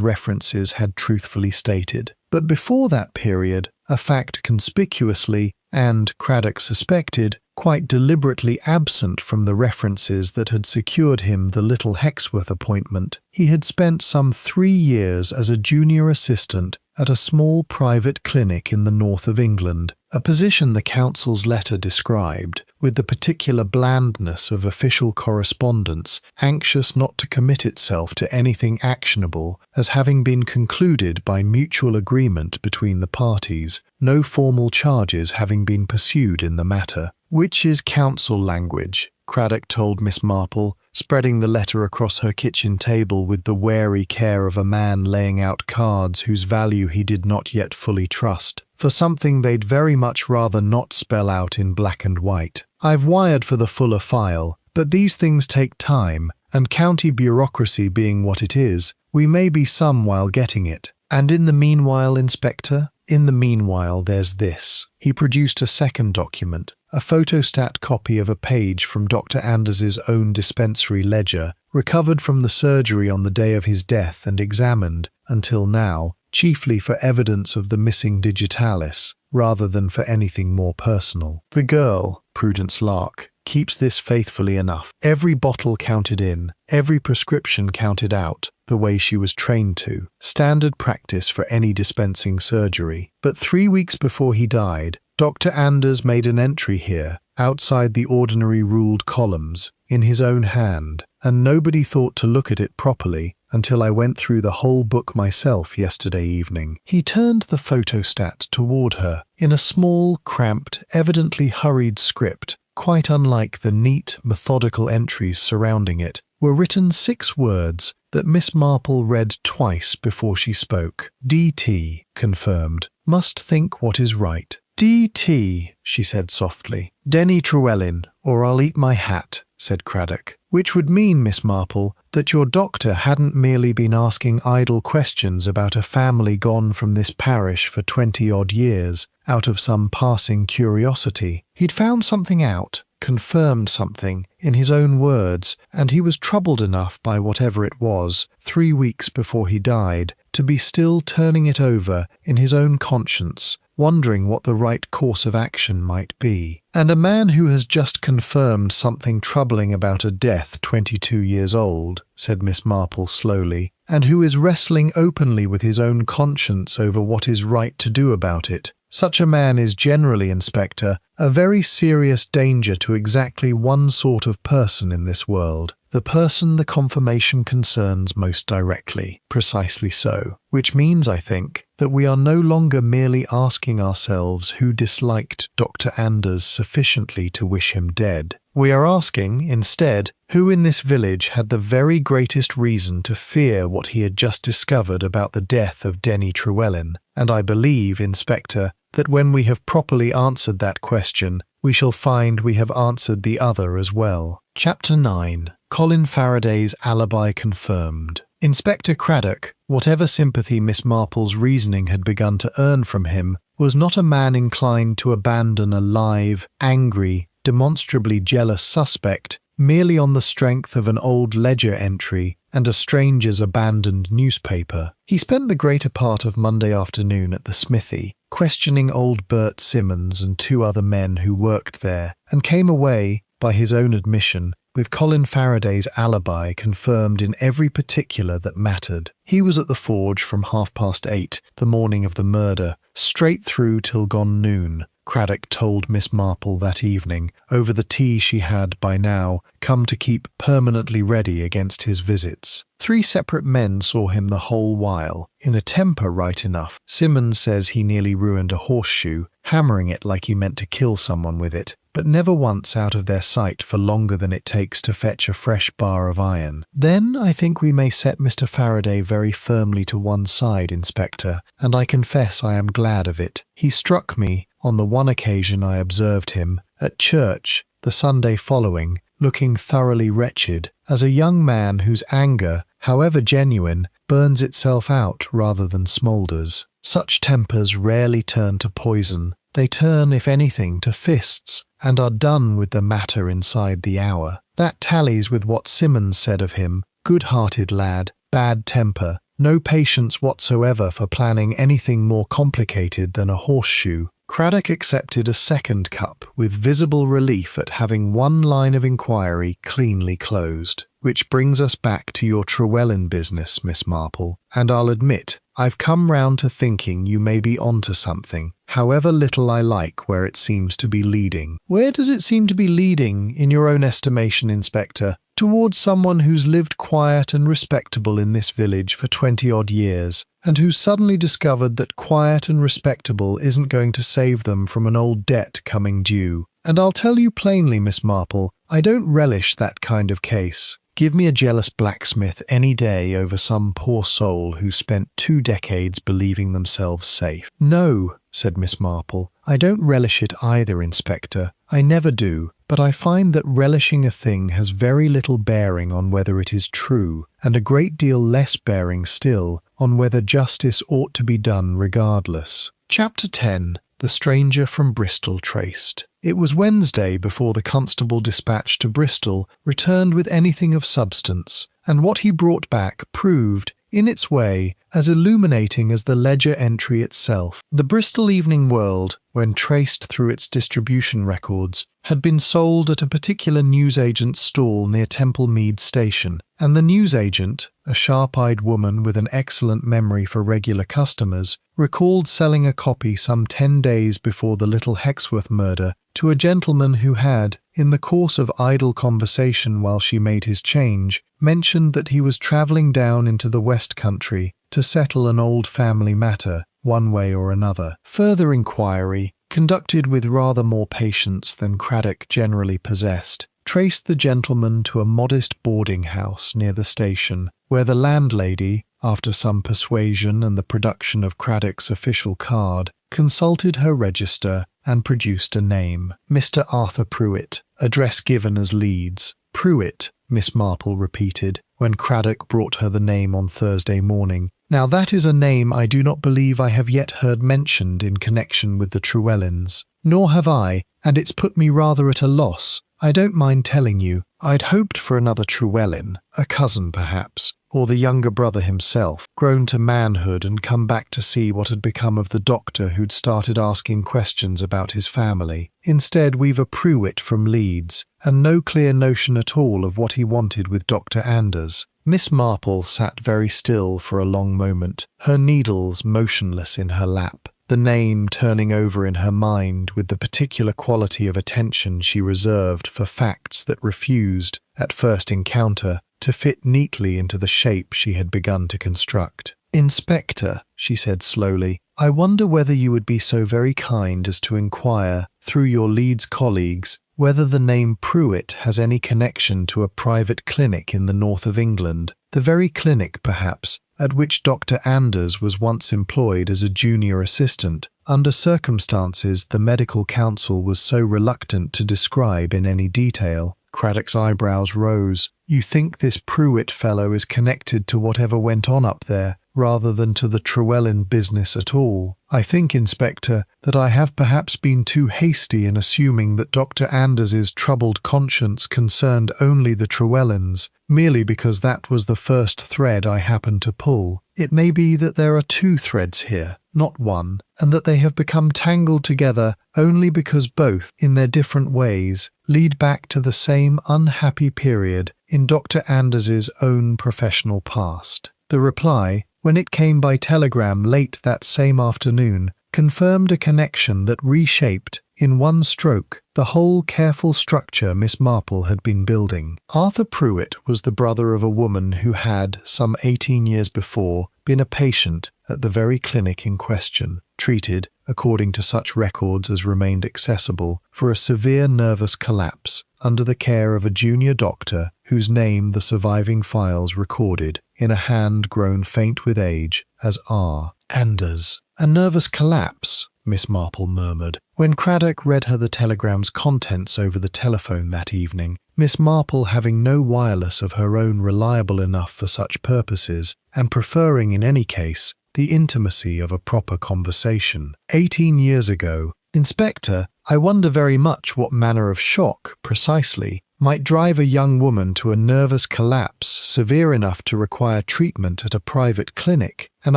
references had truthfully stated. But before that period, a fact conspicuously, and, Craddock suspected, quite deliberately absent from the references that had secured him the Little Hexworth appointment, he had spent some 3 years as a junior assistant at a small private clinic in the north of England, a position the council's letter described, with the particular blandness of official correspondence, anxious not to commit itself to anything actionable, as having been concluded by mutual agreement between the parties, no formal charges having been pursued in the matter. "Which is council language," Craddock told Miss Marple, spreading the letter across her kitchen table with the wary care of a man laying out cards whose value he did not yet fully trust, for something they'd very much rather not spell out in black and white. "I've wired for the fuller file, but these things take time, and county bureaucracy being what it is, we may be some while getting it. And in the meanwhile, Inspector? In the meanwhile, there's this." He produced a second document, a photostat copy of a page from Dr. Anders's own dispensary ledger, recovered from the surgery on the day of his death and examined, until now, chiefly for evidence of the missing digitalis, rather than for anything more personal. "The girl, Prudence Lark, keeps this faithfully enough. Every bottle counted in, every prescription counted out, the way she was trained to. Standard practice for any dispensing surgery. But 3 weeks before he died, Dr. Anders made an entry here, outside the ordinary ruled columns, in his own hand, and nobody thought to look at it properly until I went through the whole book myself yesterday evening." He turned the photostat toward her in a small, cramped, evidently hurried script. Quite unlike the neat, methodical entries surrounding it, were written 6 words that Miss Marple read twice before she spoke. "DT," confirmed. "Must think what is right." "DT," she said softly. "Denny Trewellyn, or I'll eat my hat," said Craddock. "Which would mean, Miss Marple, that your doctor hadn't merely been asking idle questions about a family gone from this parish for 20-odd years out of some passing curiosity. He'd found something out, confirmed something, in his own words, and he was troubled enough by whatever it was, 3 weeks before he died, to be still turning it over in his own conscience, wondering what the right course of action might be. And a man who has just confirmed something troubling about a death 22 years old," said Miss Marple slowly, "and who is wrestling openly with his own conscience over what is right to do about it. Such a man is generally, Inspector, a very serious danger to exactly one sort of person in this world. The person the confirmation concerns most directly." "Precisely so. Which means, I think, that we are no longer merely asking ourselves who disliked Dr. Anders sufficiently to wish him dead. We are asking, instead, who in this village had the very greatest reason to fear what he had just discovered about the death of Denny Trewellyn. And I believe, Inspector, that when we have properly answered that question, we shall find we have answered the other as well." Chapter 9. Colin Faraday's alibi confirmed. Inspector Craddock, whatever sympathy Miss Marple's reasoning had begun to earn from him, was not a man inclined to abandon a live, angry, demonstrably jealous suspect merely on the strength of an old ledger entry and a stranger's abandoned newspaper. He spent the greater part of Monday afternoon at the smithy, questioning old Bert Simmons and 2 other men who worked there, and came away, by his own admission, with Colin Faraday's alibi confirmed in every particular that mattered. He was at the forge from 8:30 the morning of the murder, straight through till gone noon, Craddock told Miss Marple that evening, over the tea she had, by now, come to keep permanently ready against his visits. 3 separate men saw him the whole while, in a temper right enough. Simmons says he nearly ruined a horseshoe, hammering it like he meant to kill someone with it, but never once out of their sight for longer than it takes to fetch a fresh bar of iron. Then I think we may set Mr. Faraday very firmly to one side, Inspector, and I confess I am glad of it. He struck me, on the one occasion I observed him, at church, the Sunday following, looking thoroughly wretched, as a young man whose anger, however genuine, burns itself out rather than smoulders. Such tempers rarely turn to poison. They turn, if anything, to fists, and are done with the matter inside the hour. That tallies with what Simmons said of him: good-hearted lad, bad temper, no patience whatsoever for planning anything more complicated than a horseshoe. Craddock accepted a second cup with visible relief at having one line of inquiry cleanly closed. Which brings us back to your Trewellyn business, Miss Marple, and I'll admit, I've come round to thinking you may be onto something, however little I like where it seems to be leading. Where does it seem to be leading, in your own estimation, Inspector? Towards someone who's lived quiet and respectable in this village for 20-odd years, and who's suddenly discovered that quiet and respectable isn't going to save them from an old debt coming due. And I'll tell you plainly, Miss Marple, I don't relish that kind of case. Give me a jealous blacksmith any day over some poor soul who spent 2 decades believing themselves safe. No, said Miss Marple, I don't relish it either, Inspector. I never do, but I find that relishing a thing has very little bearing on whether it is true, and a great deal less bearing still on whether justice ought to be done regardless. Chapter 10. The Stranger from Bristol Traced. It was Wednesday before the constable dispatched to Bristol returned with anything of substance, and what he brought back proved, in its way, as illuminating as the ledger entry itself. The Bristol Evening World, when traced through its distribution records, had been sold at a particular newsagent's stall near Temple Mead Station, and the newsagent, a sharp-eyed woman with an excellent memory for regular customers, recalled selling a copy some 10 days before the Little Hexworth murder to a gentleman who had, in the course of idle conversation while she made his change, mentioned that he was travelling down into the West Country to settle an old family matter, one way or another. Further inquiry, conducted with rather more patience than Craddock generally possessed, traced the gentleman to a modest boarding house near the station, where the landlady, after some persuasion and the production of Craddock's official card, consulted her register and produced a name. Mr. Arthur Pruitt, address given as Leeds. Pruitt, Miss Marple repeated, when Craddock brought her the name on Thursday morning. Now that is a name I do not believe I have yet heard mentioned in connection with the Trewellens. Nor have I, and it's put me rather at a loss. I don't mind telling you, I'd hoped for another Trewellyn, a cousin perhaps, or the younger brother himself, grown to manhood and come back to see what had become of the doctor who'd started asking questions about his family. Instead, we've a Pruitt from Leeds, and no clear notion at all of what he wanted with Dr. Anders. Miss Marple sat very still for a long moment, her needles motionless in her lap, the name turning over in her mind with the particular quality of attention she reserved for facts that refused, at first encounter, to fit neatly into the shape she had begun to construct. "Inspector," she said slowly, "I wonder whether you would be so very kind as to inquire, through your Leeds colleagues, whether the name Pruitt has any connection to a private clinic in the north of England, the very clinic, perhaps, at which Dr. Anders was once employed as a junior assistant, under circumstances the medical council was so reluctant to describe in any detail." Craddock's eyebrows rose. "You think this Pruitt fellow is connected to whatever went on up there, rather than to the Trewellyn business at all? I think, Inspector, that I have perhaps been too hasty in assuming that Dr. Anders's troubled conscience concerned only the Trewellens, merely because that was the first thread I happened to pull. It may be that there are two threads here, not one, and that they have become tangled together only because both, in their different ways, lead back to the same unhappy period in Dr. Anders's own professional past." The reply, when it came by telegram late that same afternoon, confirmed a connection that reshaped, in one stroke, the whole careful structure Miss Marple had been building. Arthur Pruitt was the brother of a woman who had, some 18 years before, been a patient at the very clinic in question, treated, according to such records as remained accessible, for a severe nervous collapse, under the care of a junior doctor whose name the surviving files recorded, in a hand grown faint with age, as R. Anders. "A nervous collapse," Miss Marple murmured. When Craddock read her the telegram's contents over the telephone that evening, Miss Marple, having no wireless of her own reliable enough for such purposes, and preferring in any case the intimacy of a proper conversation. 18 years ago, "Inspector, I wonder very much what manner of shock, precisely, might drive a young woman to a nervous collapse severe enough to require treatment at a private clinic, and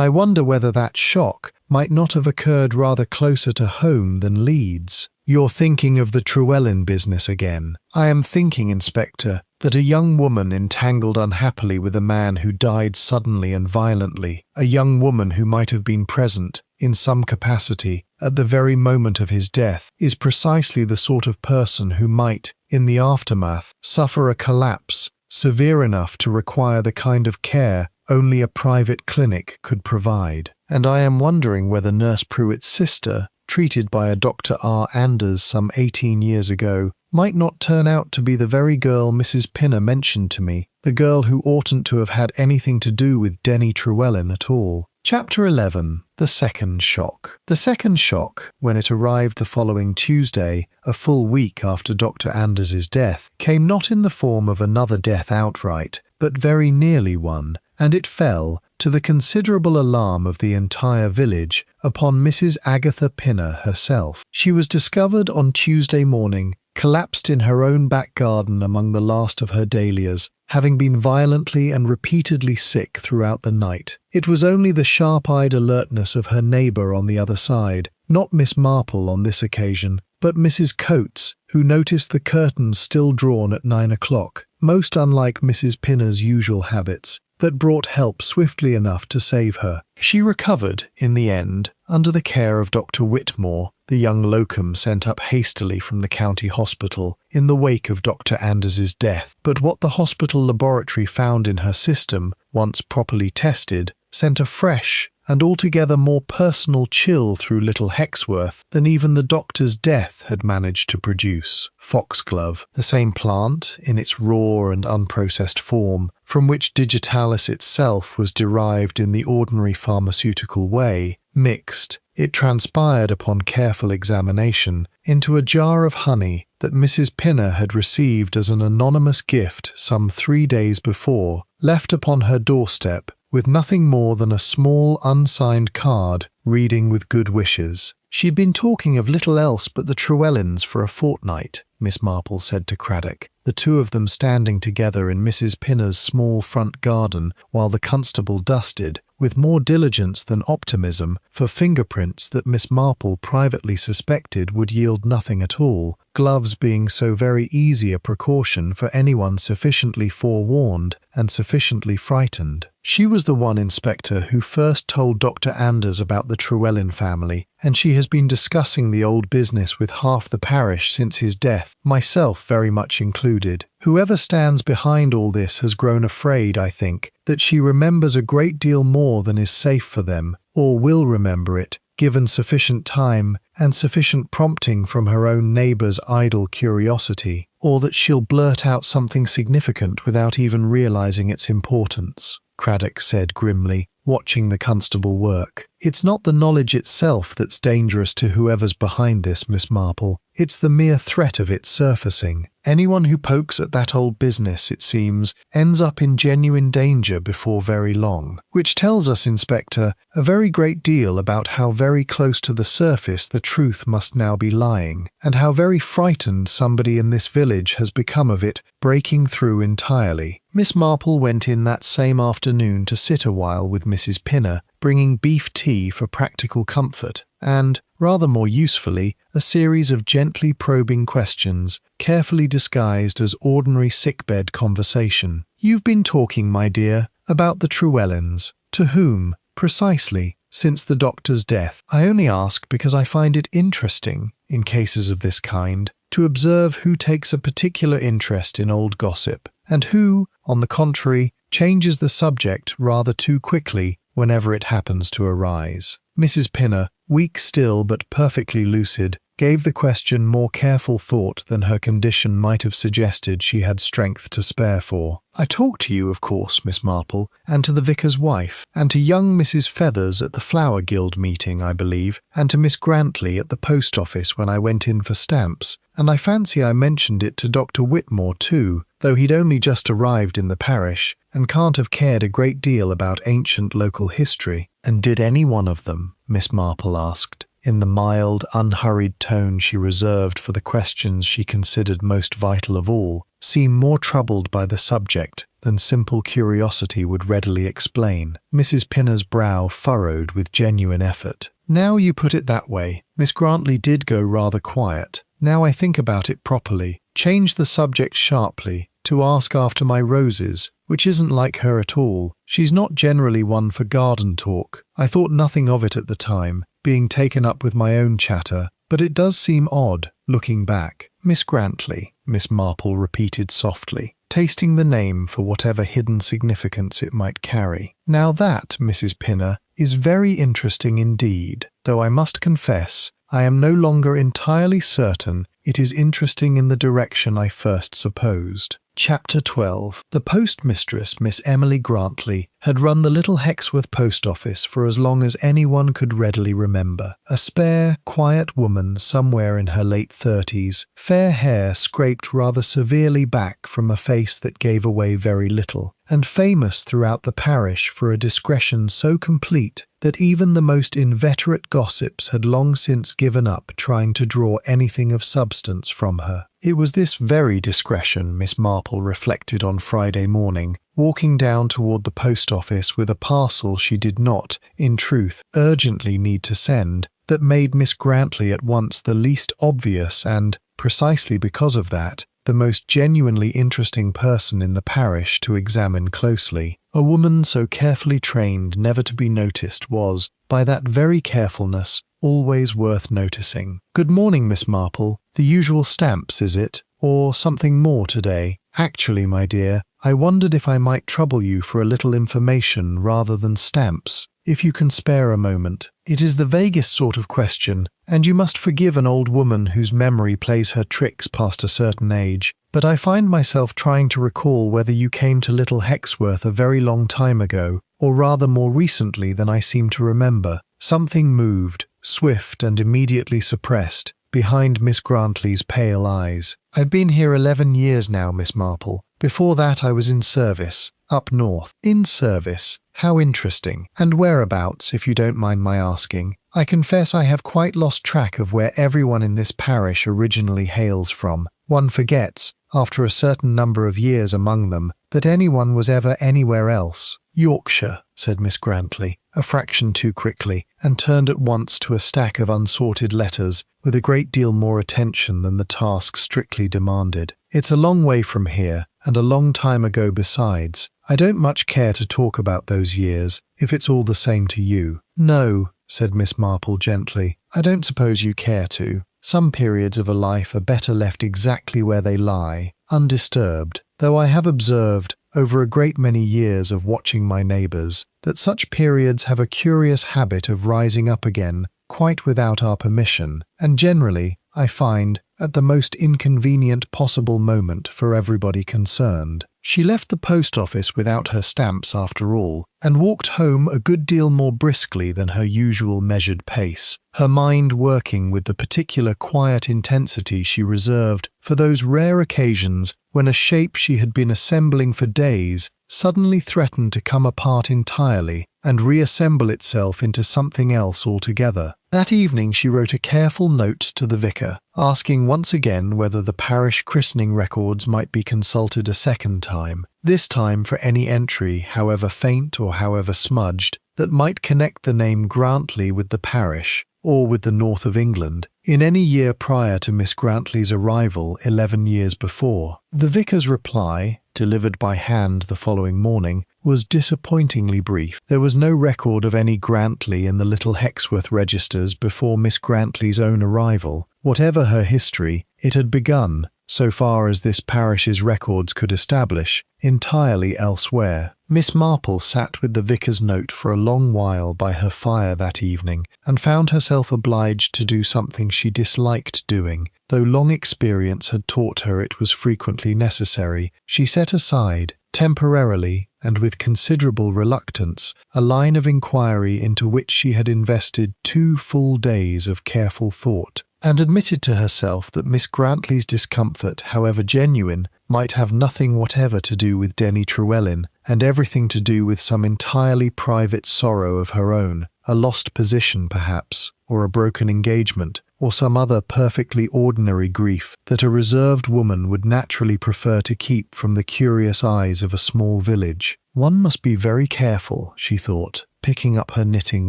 I wonder whether that shock might not have occurred rather closer to home than Leeds." "You're thinking of the Trewellyn business again." "I am thinking, Inspector, that a young woman entangled unhappily with a man who died suddenly and violently, a young woman who might have been present, in some capacity, at the very moment of his death, is precisely the sort of person who might, in the aftermath, suffer a collapse severe enough to require the kind of care only a private clinic could provide. And I am wondering whether Nurse Pruitt's sister, treated by a Dr. R. Anders some 18 years ago, might not turn out to be the very girl Mrs. Pinner mentioned to me, the girl who oughtn't to have had anything to do with Denny Trewellyn at all." Chapter 11. The Second Shock. The second shock, when it arrived the following Tuesday, a full week after Dr. Anders's death, came not in the form of another death outright, but very nearly one, and it fell, to the considerable alarm of the entire village, upon Mrs. Agatha Pinner herself. She was discovered on Tuesday morning, collapsed in her own back garden among the last of her dahlias, having been violently and repeatedly sick throughout the night. It was only the sharp-eyed alertness of her neighbour on the other side, not Miss Marple on this occasion, but Mrs. Coates, who noticed the curtains still drawn at 9 o'clock, most unlike Mrs. Pinner's usual habits, that brought help swiftly enough to save her. She recovered, in the end, under the care of Dr. Whitmore, the young locum sent up hastily from the county hospital in the wake of Dr. Anders's death. But what the hospital laboratory found in her system, once properly tested, sent a fresh and altogether more personal chill through little Hexworth than even the doctor's death had managed to produce. Foxglove, the same plant, in its raw and unprocessed form, from which digitalis itself was derived in the ordinary pharmaceutical way, mixed, it transpired upon careful examination, into a jar of honey that Mrs. Pinner had received as an anonymous gift some 3 days before, left upon her doorstep, with nothing more than a small unsigned card reading with good wishes. She'd been talking of little else but the Trewellens for a fortnight, Miss Marple said to Craddock, the two of them standing together in Mrs. Pinner's small front garden while the constable dusted, with more diligence than optimism, for fingerprints that Miss Marple privately suspected would yield nothing at all, gloves being so very easy a precaution for anyone sufficiently forewarned and sufficiently frightened. She was the one, Inspector, who first told Dr. Anders about the Trewellyn family, and she has been discussing the old business with half the parish since his death, myself very much included. Whoever stands behind all this has grown afraid, I think, that she remembers a great deal more than is safe for them, or will remember it, given sufficient time and sufficient prompting from her own neighbour's idle curiosity, or that she'll blurt out something significant without even realising its importance. Craddock said grimly, watching the constable work. It's not the knowledge itself that's dangerous to whoever's behind this, Miss Marple. It's the mere threat of its surfacing. Anyone who pokes at that old business, it seems, ends up in genuine danger before very long. Which tells us, Inspector, a very great deal about how very close to the surface the truth must now be lying, and how very frightened somebody in this village has become of it breaking through entirely. Miss Marple went in that same afternoon to sit a while with Mrs. Pinner, bringing beef tea for practical comfort, and, rather more usefully, a series of gently probing questions, carefully disguised as ordinary sickbed conversation. You've been talking, my dear, about the Trewellens. To whom, precisely, since the doctor's death? I only ask because I find it interesting, in cases of this kind, to observe who takes a particular interest in old gossip, and who, on the contrary, changes the subject rather too quickly whenever it happens to arise. Mrs. Pinner, weak still but perfectly lucid, gave the question more careful thought than her condition might have suggested she had strength to spare for. I talked to you, of course, Miss Marple, and to the vicar's wife, and to young Mrs. Feathers at the Flower Guild meeting, I believe, and to Miss Grantley at the post office when I went in for stamps, and I fancy I mentioned it to Dr. Whitmore too, though he'd only just arrived in the parish, and can't have cared a great deal about ancient local history. And did any one of them, Miss Marple asked, in the mild, unhurried tone she reserved for the questions she considered most vital of all, seem more troubled by the subject than simple curiosity would readily explain? Mrs. Pinner's brow furrowed with genuine effort. Now you put it that way, Miss Grantley did go rather quiet. Now I think about it properly. Change the subject sharply, to ask after my roses, which isn't like her at all. She's not generally one for garden talk. I thought nothing of it at the time, being taken up with my own chatter, but it does seem odd, looking back. Miss Grantley, Miss Marple repeated softly, tasting the name for whatever hidden significance it might carry. Now that, Mrs. Pinner, is very interesting indeed, though I must confess I am no longer entirely certain it is interesting in the direction I first supposed. Chapter 12. The postmistress, Miss Emily Grantley, had run the little Hexworth post office for as long as anyone could readily remember. A spare, quiet woman somewhere in her late 30s, fair hair scraped rather severely back from a face that gave away very little, and famous throughout the parish for a discretion so complete that even the most inveterate gossips had long since given up trying to draw anything of substance from her. It was this very discretion, Miss Marple reflected on Friday morning, walking down toward the post office with a parcel she did not, in truth, urgently need to send, that made Miss Grantley at once the least obvious and, precisely because of that, the most genuinely interesting person in the parish to examine closely. A woman so carefully trained never to be noticed was, by that very carefulness, always worth noticing. "Good morning, Miss Marple. The usual stamps, is it? Or something more today? Actually, my dear, I wondered if I might trouble you for a little information rather than stamps, if you can spare a moment. It is the vaguest sort of question, and you must forgive an old woman whose memory plays her tricks past a certain age, but I find myself trying to recall whether you came to Little Hexworth a very long time ago, or rather more recently than I seem to remember." Something moved, swift and immediately suppressed, behind Miss Grantley's pale eyes. "I've been here 11 years now, Miss Marple. Before that I was in service, up north." "In service? How interesting. And whereabouts, if you don't mind my asking? I confess I have quite lost track of where everyone in this parish originally hails from. One forgets, after a certain number of years among them, that anyone was ever anywhere else." "Yorkshire," said Miss Grantley, a fraction too quickly, and turned at once to a stack of unsorted letters with a great deal more attention than the task strictly demanded. "It's a long way from here, and a long time ago besides. I don't much care to talk about those years, if it's all the same to you." "No," said Miss Marple gently, "I don't suppose you care to. Some periods of a life are better left exactly where they lie, undisturbed, though I have observed, over a great many years of watching my neighbours, that such periods have a curious habit of rising up again, quite without our permission, and generally, I find, at the most inconvenient possible moment for everybody concerned." She left the post office without her stamps after all, and walked home a good deal more briskly than her usual measured pace, her mind working with the particular quiet intensity she reserved for those rare occasions when a shape she had been assembling for days suddenly threatened to come apart entirely and reassemble itself into something else altogether. That evening she wrote a careful note to the vicar, asking once again whether the parish christening records might be consulted a second time, this time for any entry, however faint or however smudged, that might connect the name Grantley with the parish, or with the north of England, in any year prior to Miss Grantley's arrival 11 years before. The vicar's reply, delivered by hand the following morning, was disappointingly brief. There was no record of any Grantley in the Little Hexworth registers before Miss Grantley's own arrival. Whatever her history, it had begun, so far as this parish's records could establish, entirely elsewhere. Miss Marple sat with the vicar's note for a long while by her fire that evening, and found herself obliged to do something she disliked doing, though long experience had taught her it was frequently necessary. She set aside, temporarily and with considerable reluctance, a line of inquiry into which she had invested 2 full days of careful thought, and admitted to herself that Miss Grantley's discomfort, however genuine, might have nothing whatever to do with Denny Trewellyn, and everything to do with some entirely private sorrow of her own, a lost position perhaps, or a broken engagement, or some other perfectly ordinary grief that a reserved woman would naturally prefer to keep from the curious eyes of a small village. One must be very careful, she thought, picking up her knitting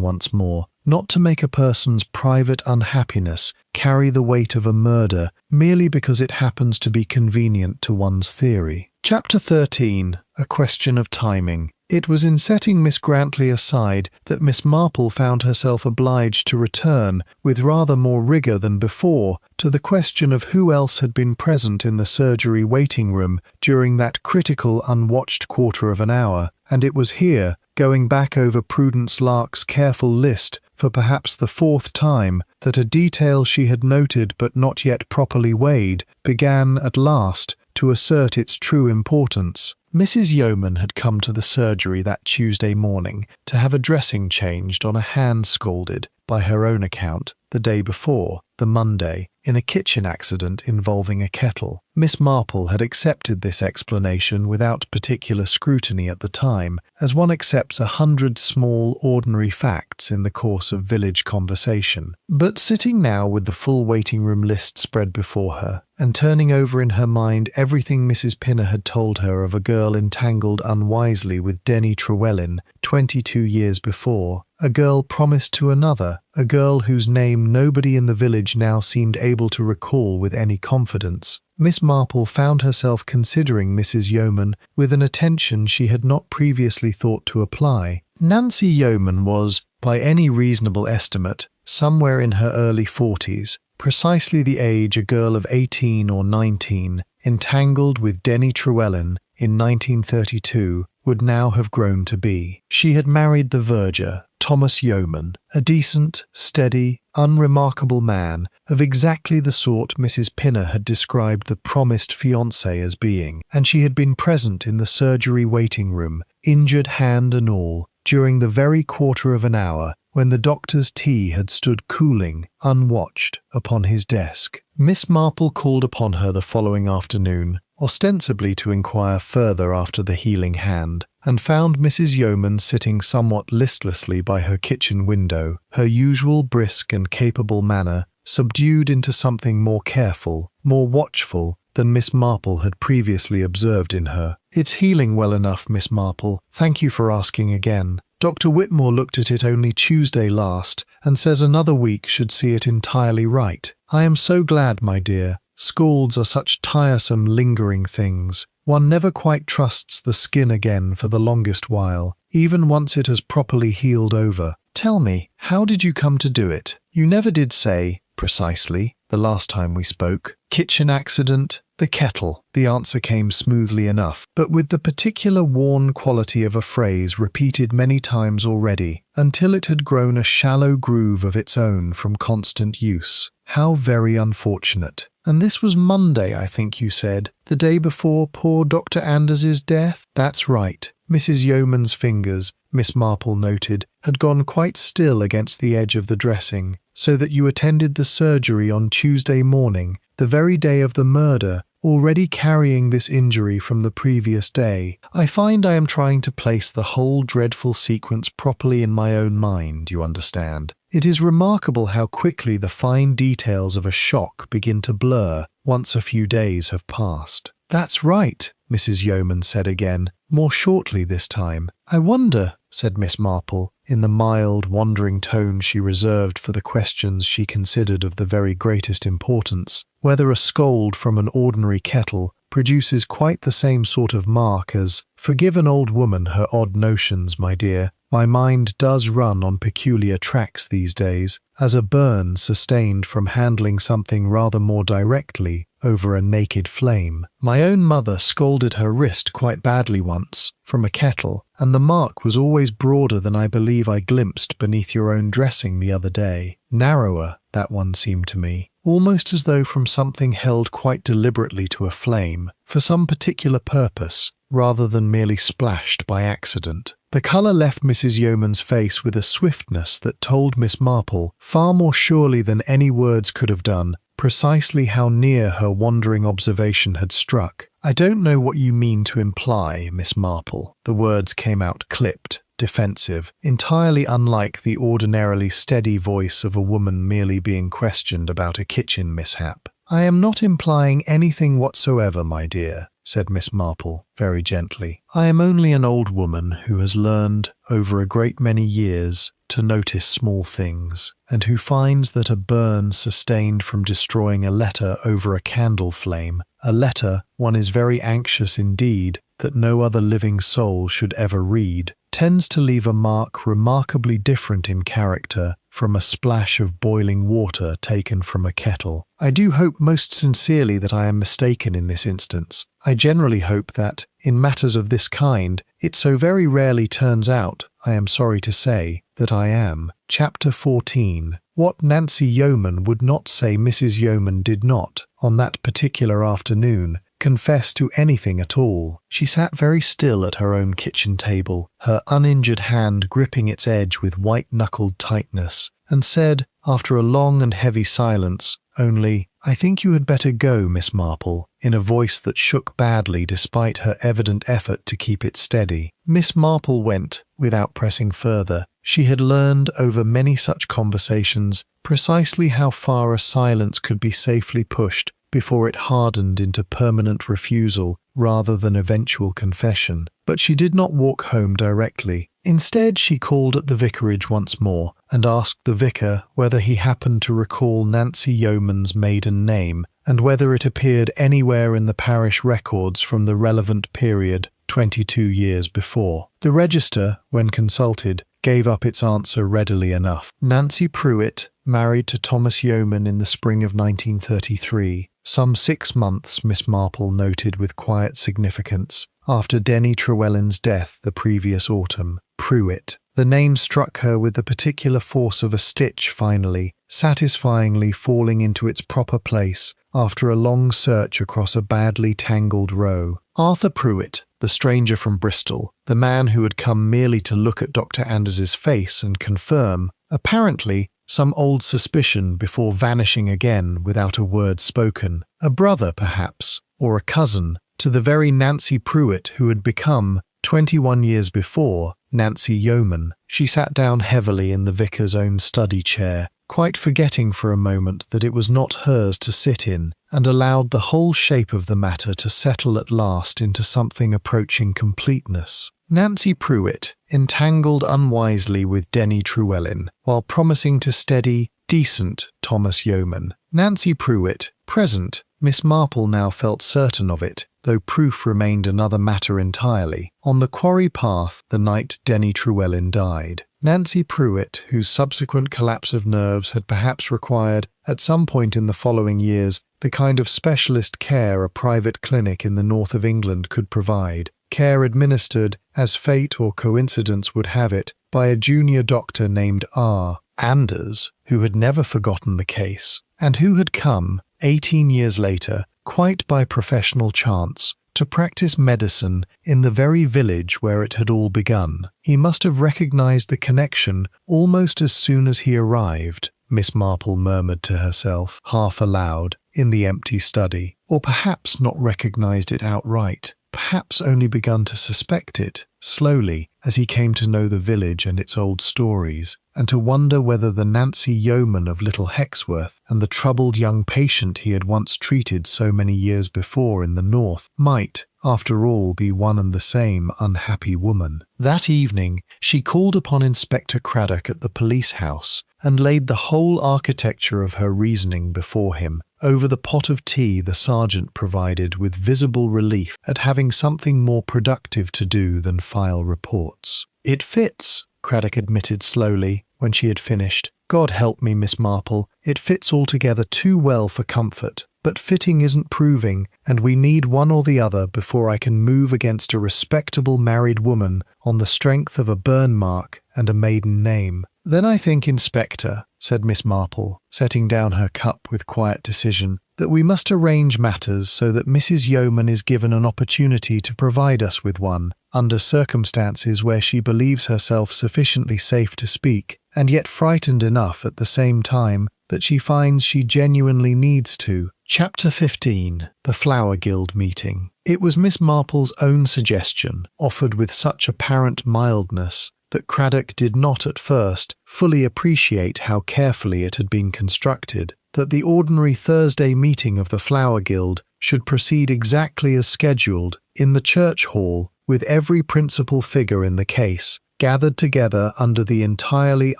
once more, not to make a person's private unhappiness carry the weight of a murder merely because it happens to be convenient to one's theory. Chapter 13. A Question of Timing. It was in setting Miss Grantley aside that Miss Marple found herself obliged to return, with rather more rigour than before, to the question of who else had been present in the surgery waiting-room during that critical unwatched quarter of an hour, and it was here, going back over Prudence Lark's careful list for perhaps the 4th time, that a detail she had noted but not yet properly weighed began, at last, to assert its true importance. Mrs. Yeoman had come to the surgery that Tuesday morning to have a dressing changed on a hand scalded, by her own account, the day before, the Monday, in a kitchen accident involving a kettle. Miss Marple had accepted this explanation without particular scrutiny at the time, as one accepts 100 small, ordinary facts in the course of village conversation. But sitting now with the full waiting-room list spread before her, and turning over in her mind everything Mrs. Pinner had told her of a girl entangled unwisely with Denny Trewellyn 22 years before, a girl promised to another, a girl whose name nobody in the village now seemed able to recall with any confidence, Miss Marple found herself considering Mrs. Yeoman with an attention she had not previously thought to apply. Nancy Yeoman was, by any reasonable estimate, somewhere in her early 40s, precisely the age a girl of 18 or 19, entangled with Denny Trewellyn in 1932, would now have grown to be. She had married the verger, Thomas Yeoman, a decent, steady, unremarkable man of exactly the sort Mrs. Pinner had described the promised fiancé as being, and she had been present in the surgery waiting room, injured hand and all, during the very quarter of an hour when the doctor's tea had stood cooling, unwatched, upon his desk. Miss Marple called upon her the following afternoon, ostensibly to inquire further after the healing hand, and found Mrs. Yeoman sitting somewhat listlessly by her kitchen window, her usual brisk and capable manner subdued into something more careful, more watchful than Miss Marple had previously observed in her. "It's healing well enough, Miss Marple. Thank you for asking again. Dr. Whitmore looked at it only Tuesday last and says another week should see it entirely right. I am so glad, my dear. Scalds are such tiresome, lingering things. One never quite trusts the skin again for the longest while, even once it has properly healed over. Tell me, how did you come to do it? You never did say, precisely, the last time we spoke. Kitchen accident, the kettle. The answer came smoothly enough, but with the particular worn quality of a phrase repeated many times already, until it had grown a shallow groove of its own from constant use. How very unfortunate. And this was Monday, I think you said, the day before poor Dr. Anders's death? That's right. Mrs. Yeoman's fingers, Miss Marple noted, had gone quite still against the edge of the dressing, so that you attended the surgery on Tuesday morning, the very day of the murder, already carrying this injury from the previous day. I find I am trying to place the whole dreadful sequence properly in my own mind, you understand. It is remarkable how quickly the fine details of a shock begin to blur once a few days have passed. That's right, Mrs. Yeoman said again, more shortly this time. I wonder, said Miss Marple, in the mild, wandering tone she reserved for the questions she considered of the very greatest importance, whether a scold from an ordinary kettle produces quite the same sort of mark as, forgive an old woman her odd notions, my dear. My mind does run on peculiar tracks these days, as a burn sustained from handling something rather more directly over a naked flame. My own mother scalded her wrist quite badly once, from a kettle, and the mark was always broader than I believe I glimpsed beneath your own dressing the other day. Narrower, that one seemed to me, almost as though from something held quite deliberately to a flame, for some particular purpose, rather than merely splashed by accident. The colour left Mrs. Yeoman's face with a swiftness that told Miss Marple, far more surely than any words could have done, precisely how near her wandering observation had struck. I don't know what you mean to imply, Miss Marple. The words came out clipped, defensive, entirely unlike the ordinarily steady voice of a woman merely being questioned about a kitchen mishap. I am not implying anything whatsoever, my dear, said Miss Marple, very gently. I am only an old woman who has learned, over a great many years, to notice small things, and who finds that a burn sustained from destroying a letter over a candle flame, a letter one is very anxious indeed that no other living soul should ever read, tends to leave a mark remarkably different in character from a splash of boiling water taken from a kettle. I do hope most sincerely that I am mistaken in this instance. I generally hope that, in matters of this kind, it so very rarely turns out, I am sorry to say, that I am. Chapter 14. What Nancy Yeoman would not say Mrs. Yeoman did not, on that particular afternoon, confess to anything at all. She sat very still at her own kitchen table, her uninjured hand gripping its edge with white-knuckled tightness, and said, after a long and heavy silence, only, I think you had better go, Miss Marple, in a voice that shook badly despite her evident effort to keep it steady. Miss Marple went, without pressing further. She had learned over many such conversations precisely how far a silence could be safely pushed before it hardened into permanent refusal rather than eventual confession. But she did not walk home directly. Instead, she called at the vicarage once more and asked the vicar whether he happened to recall Nancy Yeoman's maiden name and whether it appeared anywhere in the parish records from the relevant period. 22 years before. The register, when consulted, gave up its answer readily enough. Nancy Pruitt, married to Thomas Yeoman in the spring of 1933, some 6 months, Miss Marple noted with quiet significance, after Denny Trewelyan's death the previous autumn. Pruitt. The name struck her with the particular force of a stitch finally, satisfyingly falling into its proper place after a long search across a badly tangled row. Arthur Pruitt, the stranger from Bristol, the man who had come merely to look at Dr. Anders's face and confirm, apparently, some old suspicion before vanishing again without a word spoken. A brother, perhaps, or a cousin, to the very Nancy Pruitt who had become, 21 years before, Nancy Yeoman. She sat down heavily in the vicar's own study chair, quite forgetting for a moment that it was not hers to sit in, and allowed the whole shape of the matter to settle at last into something approaching completeness. Nancy Pruitt, entangled unwisely with Denny Trewelyan, while promising to steady, decent Thomas Yeoman. Nancy Pruitt, present, Miss Marple now felt certain of it, though proof remained another matter entirely, on the quarry path the night Denny Trewelyan died. Nancy Pruitt, whose subsequent collapse of nerves had perhaps required, at some point in the following years, the kind of specialist care a private clinic in the north of England could provide, care administered, as fate or coincidence would have it, by a junior doctor named R. Anders, who had never forgotten the case, and who had come, 18 years later, quite by professional chance, to practice medicine in the very village where it had all begun. He must have recognized the connection almost as soon as he arrived, Miss Marple murmured to herself, half aloud, in the empty study, or perhaps not recognized it outright, perhaps only begun to suspect it, slowly, as he came to know the village and its old stories, and to wonder whether the Nancy Yeoman of Little Hexworth and the troubled young patient he had once treated so many years before in the north might, after all, be one and the same unhappy woman. That evening, she called upon Inspector Craddock at the police house and laid the whole architecture of her reasoning before him, over the pot of tea the sergeant provided with visible relief at having something more productive to do than file reports. "It fits," Craddock admitted slowly, when she had finished. "God help me, Miss Marple, it fits altogether too well for comfort. But fitting isn't proving, and we need one or the other before I can move against a respectable married woman on the strength of a burn mark and a maiden name." "Then I think, Inspector," said Miss Marple, setting down her cup with quiet decision, "that we must arrange matters so that Mrs. Yeoman is given an opportunity to provide us with one, under circumstances where she believes herself sufficiently safe to speak, and yet frightened enough at the same time that she finds she genuinely needs to." Chapter 15. The Flower Guild Meeting. It was Miss Marple's own suggestion, offered with such apparent mildness, that Craddock did not at first fully appreciate how carefully it had been constructed, that the ordinary Thursday meeting of the Flower Guild should proceed exactly as scheduled, in the church hall, with every principal figure in the case gathered together under the entirely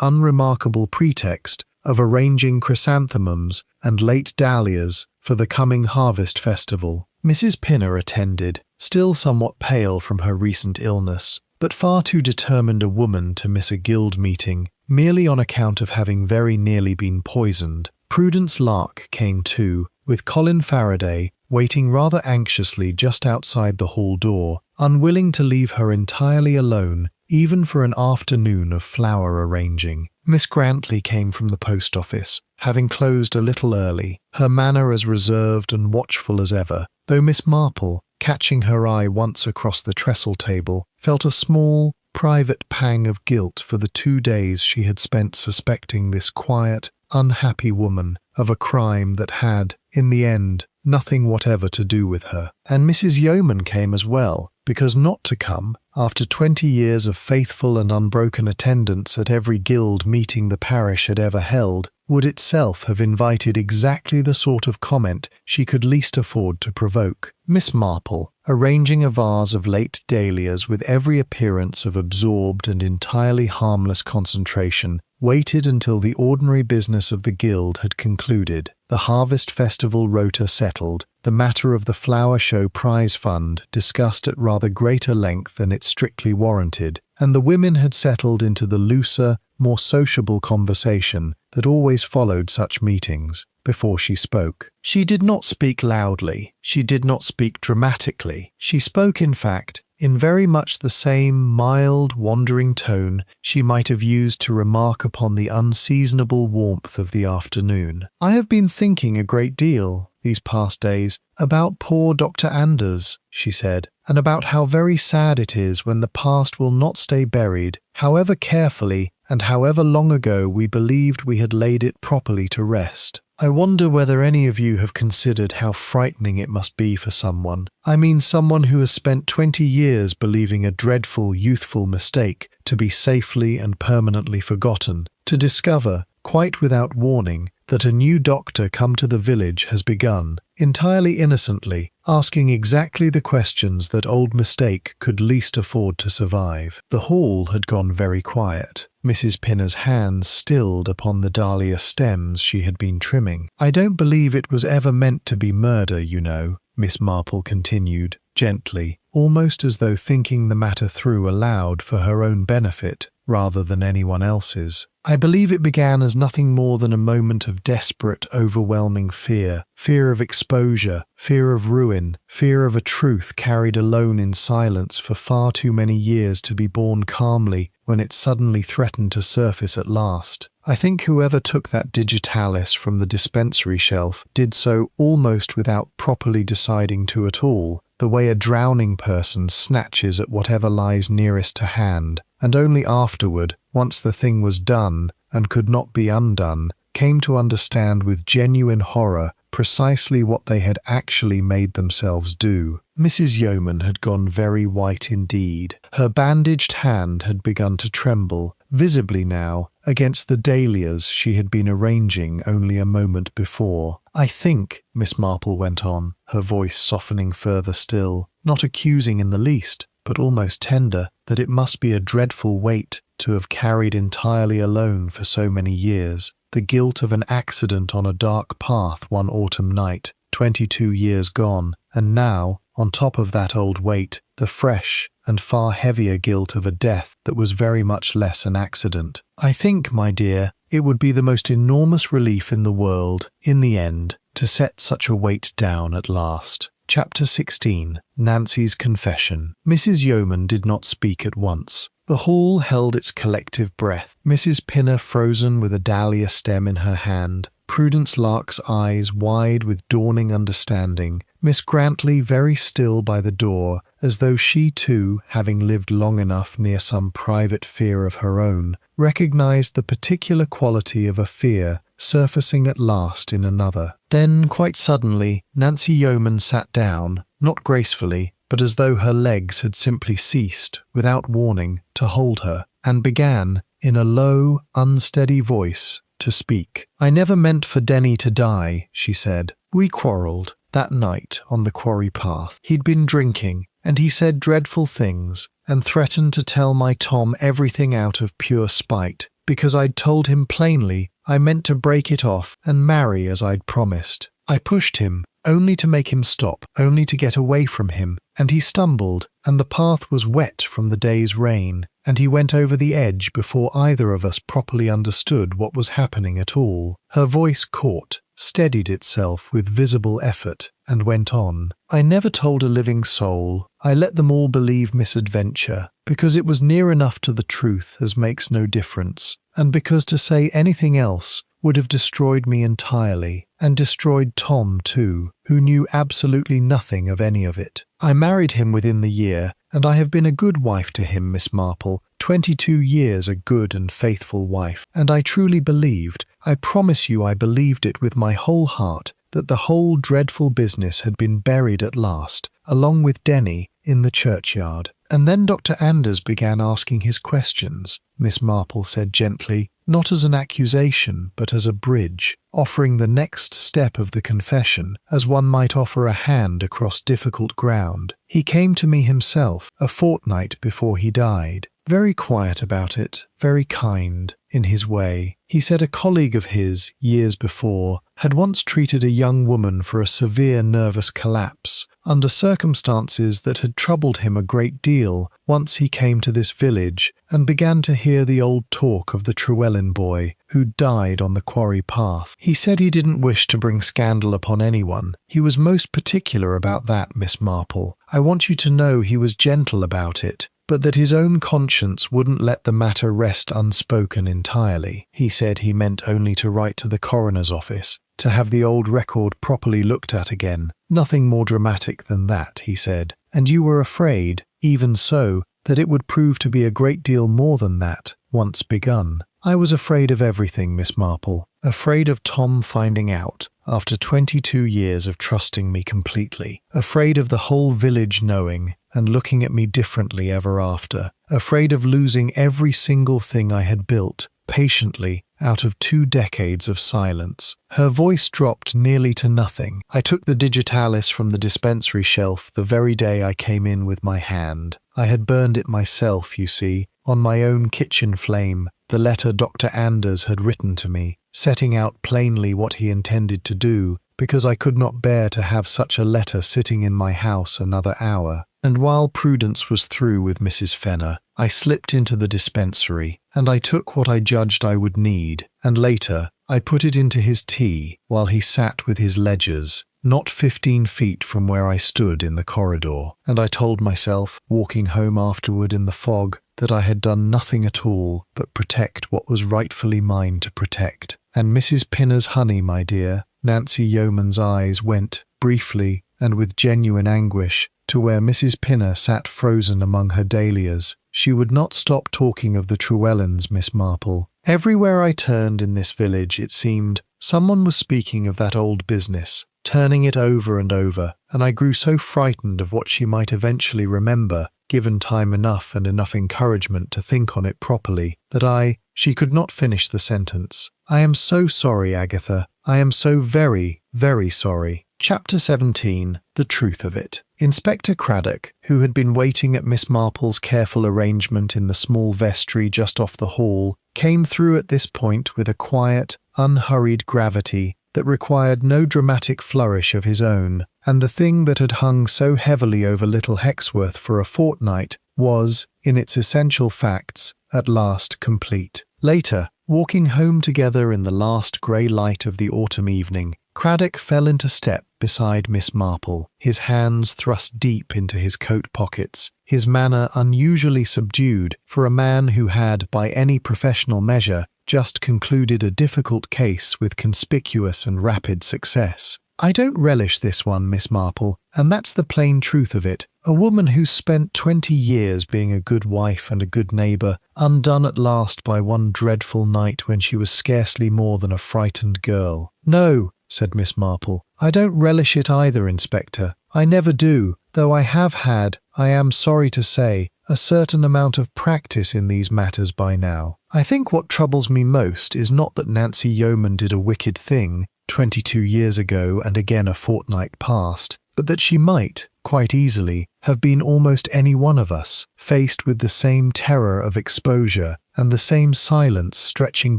unremarkable pretext of arranging chrysanthemums and late dahlias for the coming harvest festival. Mrs. Pinner attended, still somewhat pale from her recent illness, but far too determined a woman to miss a guild meeting, merely on account of having very nearly been poisoned. Prudence Lark came too, with Colin Faraday, waiting rather anxiously just outside the hall door, unwilling to leave her entirely alone, even for an afternoon of flower arranging. Miss Grantley came from the post office, having closed a little early, her manner as reserved and watchful as ever, though Miss Marple, catching her eye once across the trestle table, felt a small, private pang of guilt for the 2 days she had spent suspecting this quiet, unhappy woman of a crime that had, in the end, nothing whatever to do with her. And Mrs. Yeoman came as well, because not to come, after 20 years of faithful and unbroken attendance at every guild meeting the parish had ever held, would itself have invited exactly the sort of comment she could least afford to provoke. Miss Marple, arranging a vase of late dahlias with every appearance of absorbed and entirely harmless concentration, waited until the ordinary business of the guild had concluded. The harvest festival rota settled, the matter of the flower show prize fund discussed at rather greater length than it strictly warranted, and the women had settled into the looser, more sociable conversation that always followed such meetings, before she spoke. She did not speak loudly. She did not speak dramatically. She spoke, in fact, in very much the same mild, wandering tone she might have used to remark upon the unseasonable warmth of the afternoon. "I have been thinking a great deal these past days about poor Dr. Anders," she said, "and about how very sad it is when the past will not stay buried, however carefully and however long ago we believed we had laid it properly to rest. I wonder whether any of you have considered how frightening it must be for someone, I mean someone who has spent 20 years believing a dreadful youthful mistake to be safely and permanently forgotten, to discover, quite without warning, that a new doctor come to the village has begun, entirely innocently, asking exactly the questions that old mistake could least afford to survive." The hall had gone very quiet. Mrs. Pinner's hands stilled upon the dahlia stems she had been trimming. "I don't believe it was ever meant to be murder, you know," Miss Marple continued, gently, almost as though thinking the matter through aloud for her own benefit rather than anyone else's. "I believe it began as nothing more than a moment of desperate, overwhelming fear. Fear of exposure, fear of ruin, fear of a truth carried alone in silence for far too many years to be borne calmly when it suddenly threatened to surface at last. I think whoever took that digitalis from the dispensary shelf did so almost without properly deciding to at all, the way a drowning person snatches at whatever lies nearest to hand, and only afterward, once the thing was done and could not be undone, came to understand with genuine horror precisely what they had actually made themselves do." Mrs. Yeoman had gone very white indeed. Her bandaged hand had begun to tremble, visibly now, against the dahlias she had been arranging only a moment before. "I think," Miss Marple went on, her voice softening further still, not accusing in the least, but almost tender, "that it must be a dreadful weight to have carried entirely alone for so many years, the guilt of an accident on a dark path one autumn night, 22 years gone, and now, on top of that old weight, the fresh and far heavier guilt of a death that was very much less an accident. I think, my dear, it would be the most enormous relief in the world, in the end, to set such a weight down at last." Chapter 16. Nancy's Confession. Mrs. Yeoman did not speak at once. The hall held its collective breath. Mrs. Pinner frozen with a dahlia stem in her hand, Prudence Lark's eyes wide with dawning understanding, Miss Grantley very still by the door, as though she too, having lived long enough near some private fear of her own, recognized the particular quality of a fear surfacing at last in another. Then, quite suddenly, Nancy Yeoman sat down, not gracefully, but as though her legs had simply ceased, without warning, to hold her, and began, in a low, unsteady voice, to speak. "I never meant for Denny to die," she said. "We quarrelled that night on the quarry path. He'd been drinking, and he said dreadful things, and threatened to tell my Tom everything out of pure spite, because I'd told him plainly I meant to break it off and marry as I'd promised. I pushed him, only to make him stop, only to get away from him, and he stumbled, and the path was wet from the day's rain, and he went over the edge before either of us properly understood what was happening at all." Her voice caught, steadied itself with visible effort, and went on. "I never told a living soul. I let them all believe misadventure, because it was near enough to the truth as makes no difference, and because to say anything else would have destroyed me entirely, and destroyed Tom too, who knew absolutely nothing of any of it. I married him within the year, and I have been a good wife to him, Miss Marple, 22 years a good and faithful wife, and I truly believed, I promise you I believed it with my whole heart, that the whole dreadful business had been buried at last, along with Denny, in the churchyard. And then Dr. Anders began asking his questions," Miss Marple said gently, not as an accusation, but as a bridge, offering the next step of the confession, as one might offer a hand across difficult ground. "He came to me himself, a fortnight before he died. Very quiet about it, very kind, in his way. He said a colleague of his, years before, had once treated a young woman for a severe nervous collapse, under circumstances that had troubled him a great deal once he came to this village and began to hear the old talk of the Trewellyn boy who died on the quarry path. He said he didn't wish to bring scandal upon anyone. He was most particular about that, Miss Marple. I want you to know he was gentle about it, but that his own conscience wouldn't let the matter rest unspoken entirely. He said he meant only to write to the coroner's office, to have the old record properly looked at again. Nothing more dramatic than that, he said. And you were afraid, even so, that it would prove to be a great deal more than that, once begun. I was afraid of everything, Miss Marple. Afraid of Tom finding out, after 22 years of trusting me completely. Afraid of the whole village knowing and looking at me differently ever after. Afraid of losing every single thing I had built, patiently, out of 2 decades of silence. Her voice dropped nearly to nothing. I took the digitalis from the dispensary shelf the very day I came in with my hand. I had burned it myself, you see, on my own kitchen flame, the letter Dr. Anders had written to me, setting out plainly what he intended to do, because I could not bear to have such a letter sitting in my house another hour. And while Prudence was through with Mrs. Fenner, I slipped into the dispensary, and I took what I judged I would need, and later I put it into his tea while he sat with his ledgers, not 15 feet from where I stood in the corridor. And I told myself, walking home afterward in the fog, that I had done nothing at all but protect what was rightfully mine to protect. And Mrs. Pinner's honey, my dear, Nancy Yeoman's eyes went, briefly and with genuine anguish, to where Mrs. Pinner sat frozen among her dahlias. She would not stop talking of the Trewellens, Miss Marple. Everywhere I turned in this village, it seemed, someone was speaking of that old business, turning it over and over, and I grew so frightened of what she might eventually remember, given time enough and enough encouragement to think on it properly, that she could not finish the sentence. I am so sorry, Agatha. I am so very, very sorry. Chapter 17. The Truth of It. Inspector Craddock, who had been waiting at Miss Marple's careful arrangement in the small vestry just off the hall, came through at this point with a quiet, unhurried gravity that required no dramatic flourish of his own, and the thing that had hung so heavily over little Hexworth for a fortnight was, in its essential facts, at last complete. Later, walking home together in the last grey light of the autumn evening, Craddock fell into step beside Miss Marple, his hands thrust deep into his coat pockets, his manner unusually subdued for a man who had, by any professional measure, just concluded a difficult case with conspicuous and rapid success. I don't relish this one, Miss Marple, and that's the plain truth of it. A woman who's spent 20 years being a good wife and a good neighbour, undone at last by one dreadful night when she was scarcely more than a frightened girl. No, said Miss Marple, I don't relish it either, Inspector. I never do, though I have had, I am sorry to say, a certain amount of practice in these matters by now. I think what troubles me most is not that Nancy Yeoman did a wicked thing 22 years ago and again a fortnight past, but that she might, quite easily, have been almost any one of us, faced with the same terror of exposure and the same silence stretching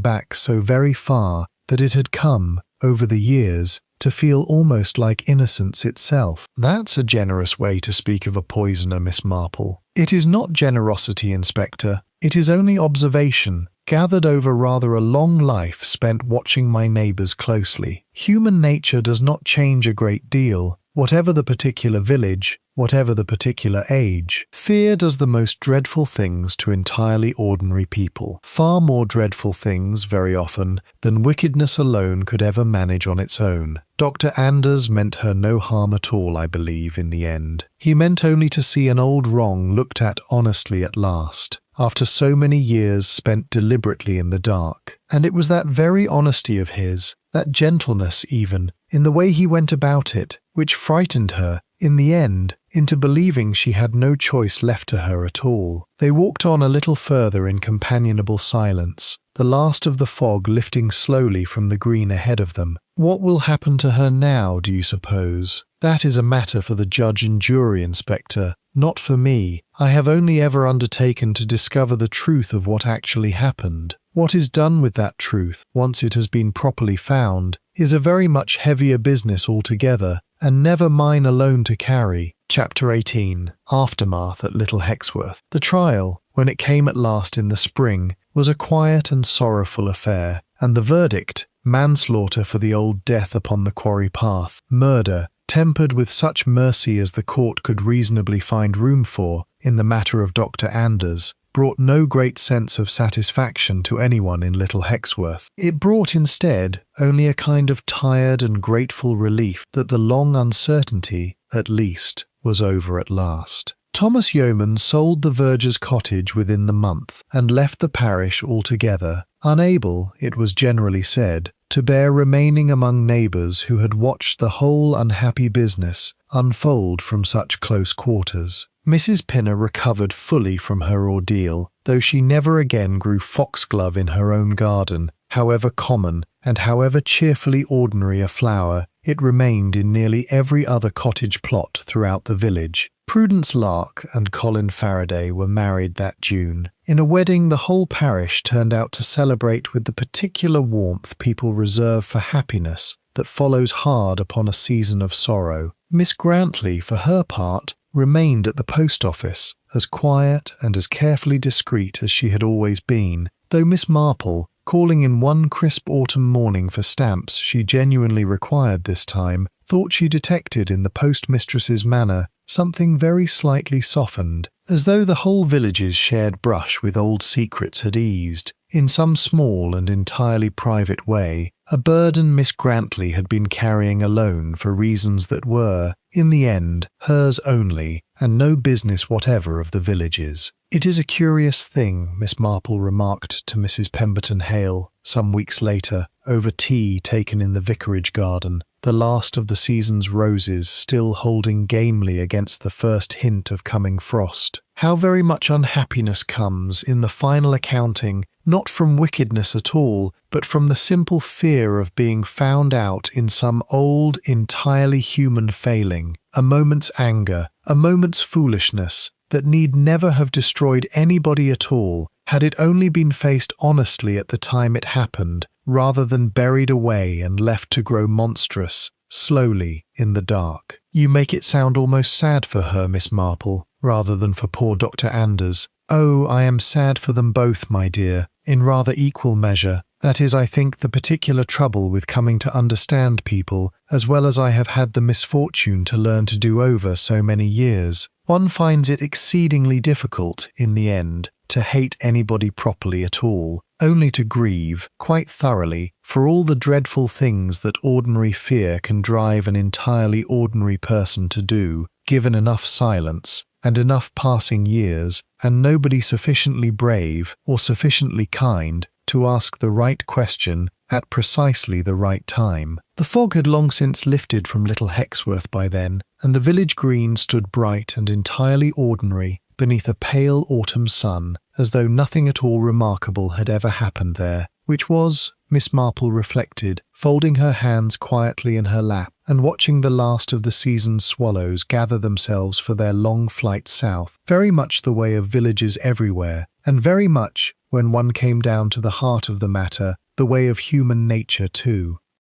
back so very far that it had come, over the years, to feel almost like innocence itself. That's a generous way to speak of a poisoner, Miss Marple. It is not generosity, Inspector. It is only observation, gathered over rather a long life spent watching my neighbours closely. Human nature does not change a great deal, whatever the particular village, whatever the particular age. Fear does the most dreadful things to entirely ordinary people, far more dreadful things, very often, than wickedness alone could ever manage on its own. Dr. Anders meant her no harm at all, I believe, in the end. He meant only to see an old wrong looked at honestly at last, after so many years spent deliberately in the dark. And it was that very honesty of his, that gentleness even, in the way he went about it, which frightened her, in the end, into believing she had no choice left to her at all. They walked on a little further in companionable silence, the last of the fog lifting slowly from the green ahead of them. What will happen to her now, do you suppose? That is a matter for the judge and jury, Inspector, not for me. I have only ever undertaken to discover the truth of what actually happened. What is done with that truth, once it has been properly found, is a very much heavier business altogether, and never mine alone to carry. Chapter 18. Aftermath at Little Hexworth. The trial, when it came at last in the spring, was a quiet and sorrowful affair, and the verdict, manslaughter for the old death upon the quarry path, murder, tempered with such mercy as the court could reasonably find room for, in the matter of Dr. Anders, brought no great sense of satisfaction to anyone in Little Hexworth. It brought instead only a kind of tired and grateful relief that the long uncertainty, at least, was over at last. Thomas Yeoman sold the verger's cottage within the month and left the parish altogether, unable, it was generally said, to bear remaining among neighbours who had watched the whole unhappy business unfold from such close quarters. Mrs. Pinner recovered fully from her ordeal, though she never again grew foxglove in her own garden. However common and however cheerfully ordinary a flower, it remained in nearly every other cottage plot throughout the village. Prudence Lark and Colin Faraday were married that June, in a wedding the whole parish turned out to celebrate with the particular warmth people reserve for happiness that follows hard upon a season of sorrow. Miss Grantley, for her part, remained at the post office, as quiet and as carefully discreet as she had always been, though Miss Marple, calling in one crisp autumn morning for stamps she genuinely required this time, thought she detected in the postmistress's manner something very slightly softened, as though the whole village's shared brush with old secrets had eased, in some small and entirely private way, a burden Miss Grantley had been carrying alone for reasons that were, in the end, hers only, and no business whatever of the village's. "It is a curious thing," Miss Marple remarked to Mrs. Pemberton Hale some weeks later, over tea taken in the vicarage garden, the last of the season's roses still holding gamely against the first hint of coming frost. "How very much unhappiness comes, in the final accounting, not from wickedness at all, but from the simple fear of being found out in some old, entirely human failing, a moment's anger, a moment's foolishness, that need never have destroyed anybody at all, had it only been faced honestly at the time it happened, rather than buried away and left to grow monstrous, slowly, in the dark." "You make it sound almost sad for her, Miss Marple, rather than for poor Dr. Anders." "Oh, I am sad for them both, my dear, in rather equal measure. That is, I think, the particular trouble with coming to understand people, as well as I have had the misfortune to learn to do over so many years. One finds it exceedingly difficult, in the end, to hate anybody properly at all, only to grieve, quite thoroughly, for all the dreadful things that ordinary fear can drive an entirely ordinary person to do, given enough silence, and enough passing years, and nobody sufficiently brave or sufficiently kind to ask the right question at precisely the right time." The fog had long since lifted from Little Hexworth by then, and the village green stood bright and entirely ordinary beneath a pale autumn sun, as though nothing at all remarkable had ever happened there, which was, Miss Marple reflected, folding her hands quietly in her lap and watching the last of the season's swallows gather themselves for their long flight south, very much the way of villages everywhere, and very much, when one came down to the heart of the matter, the way of human nature too.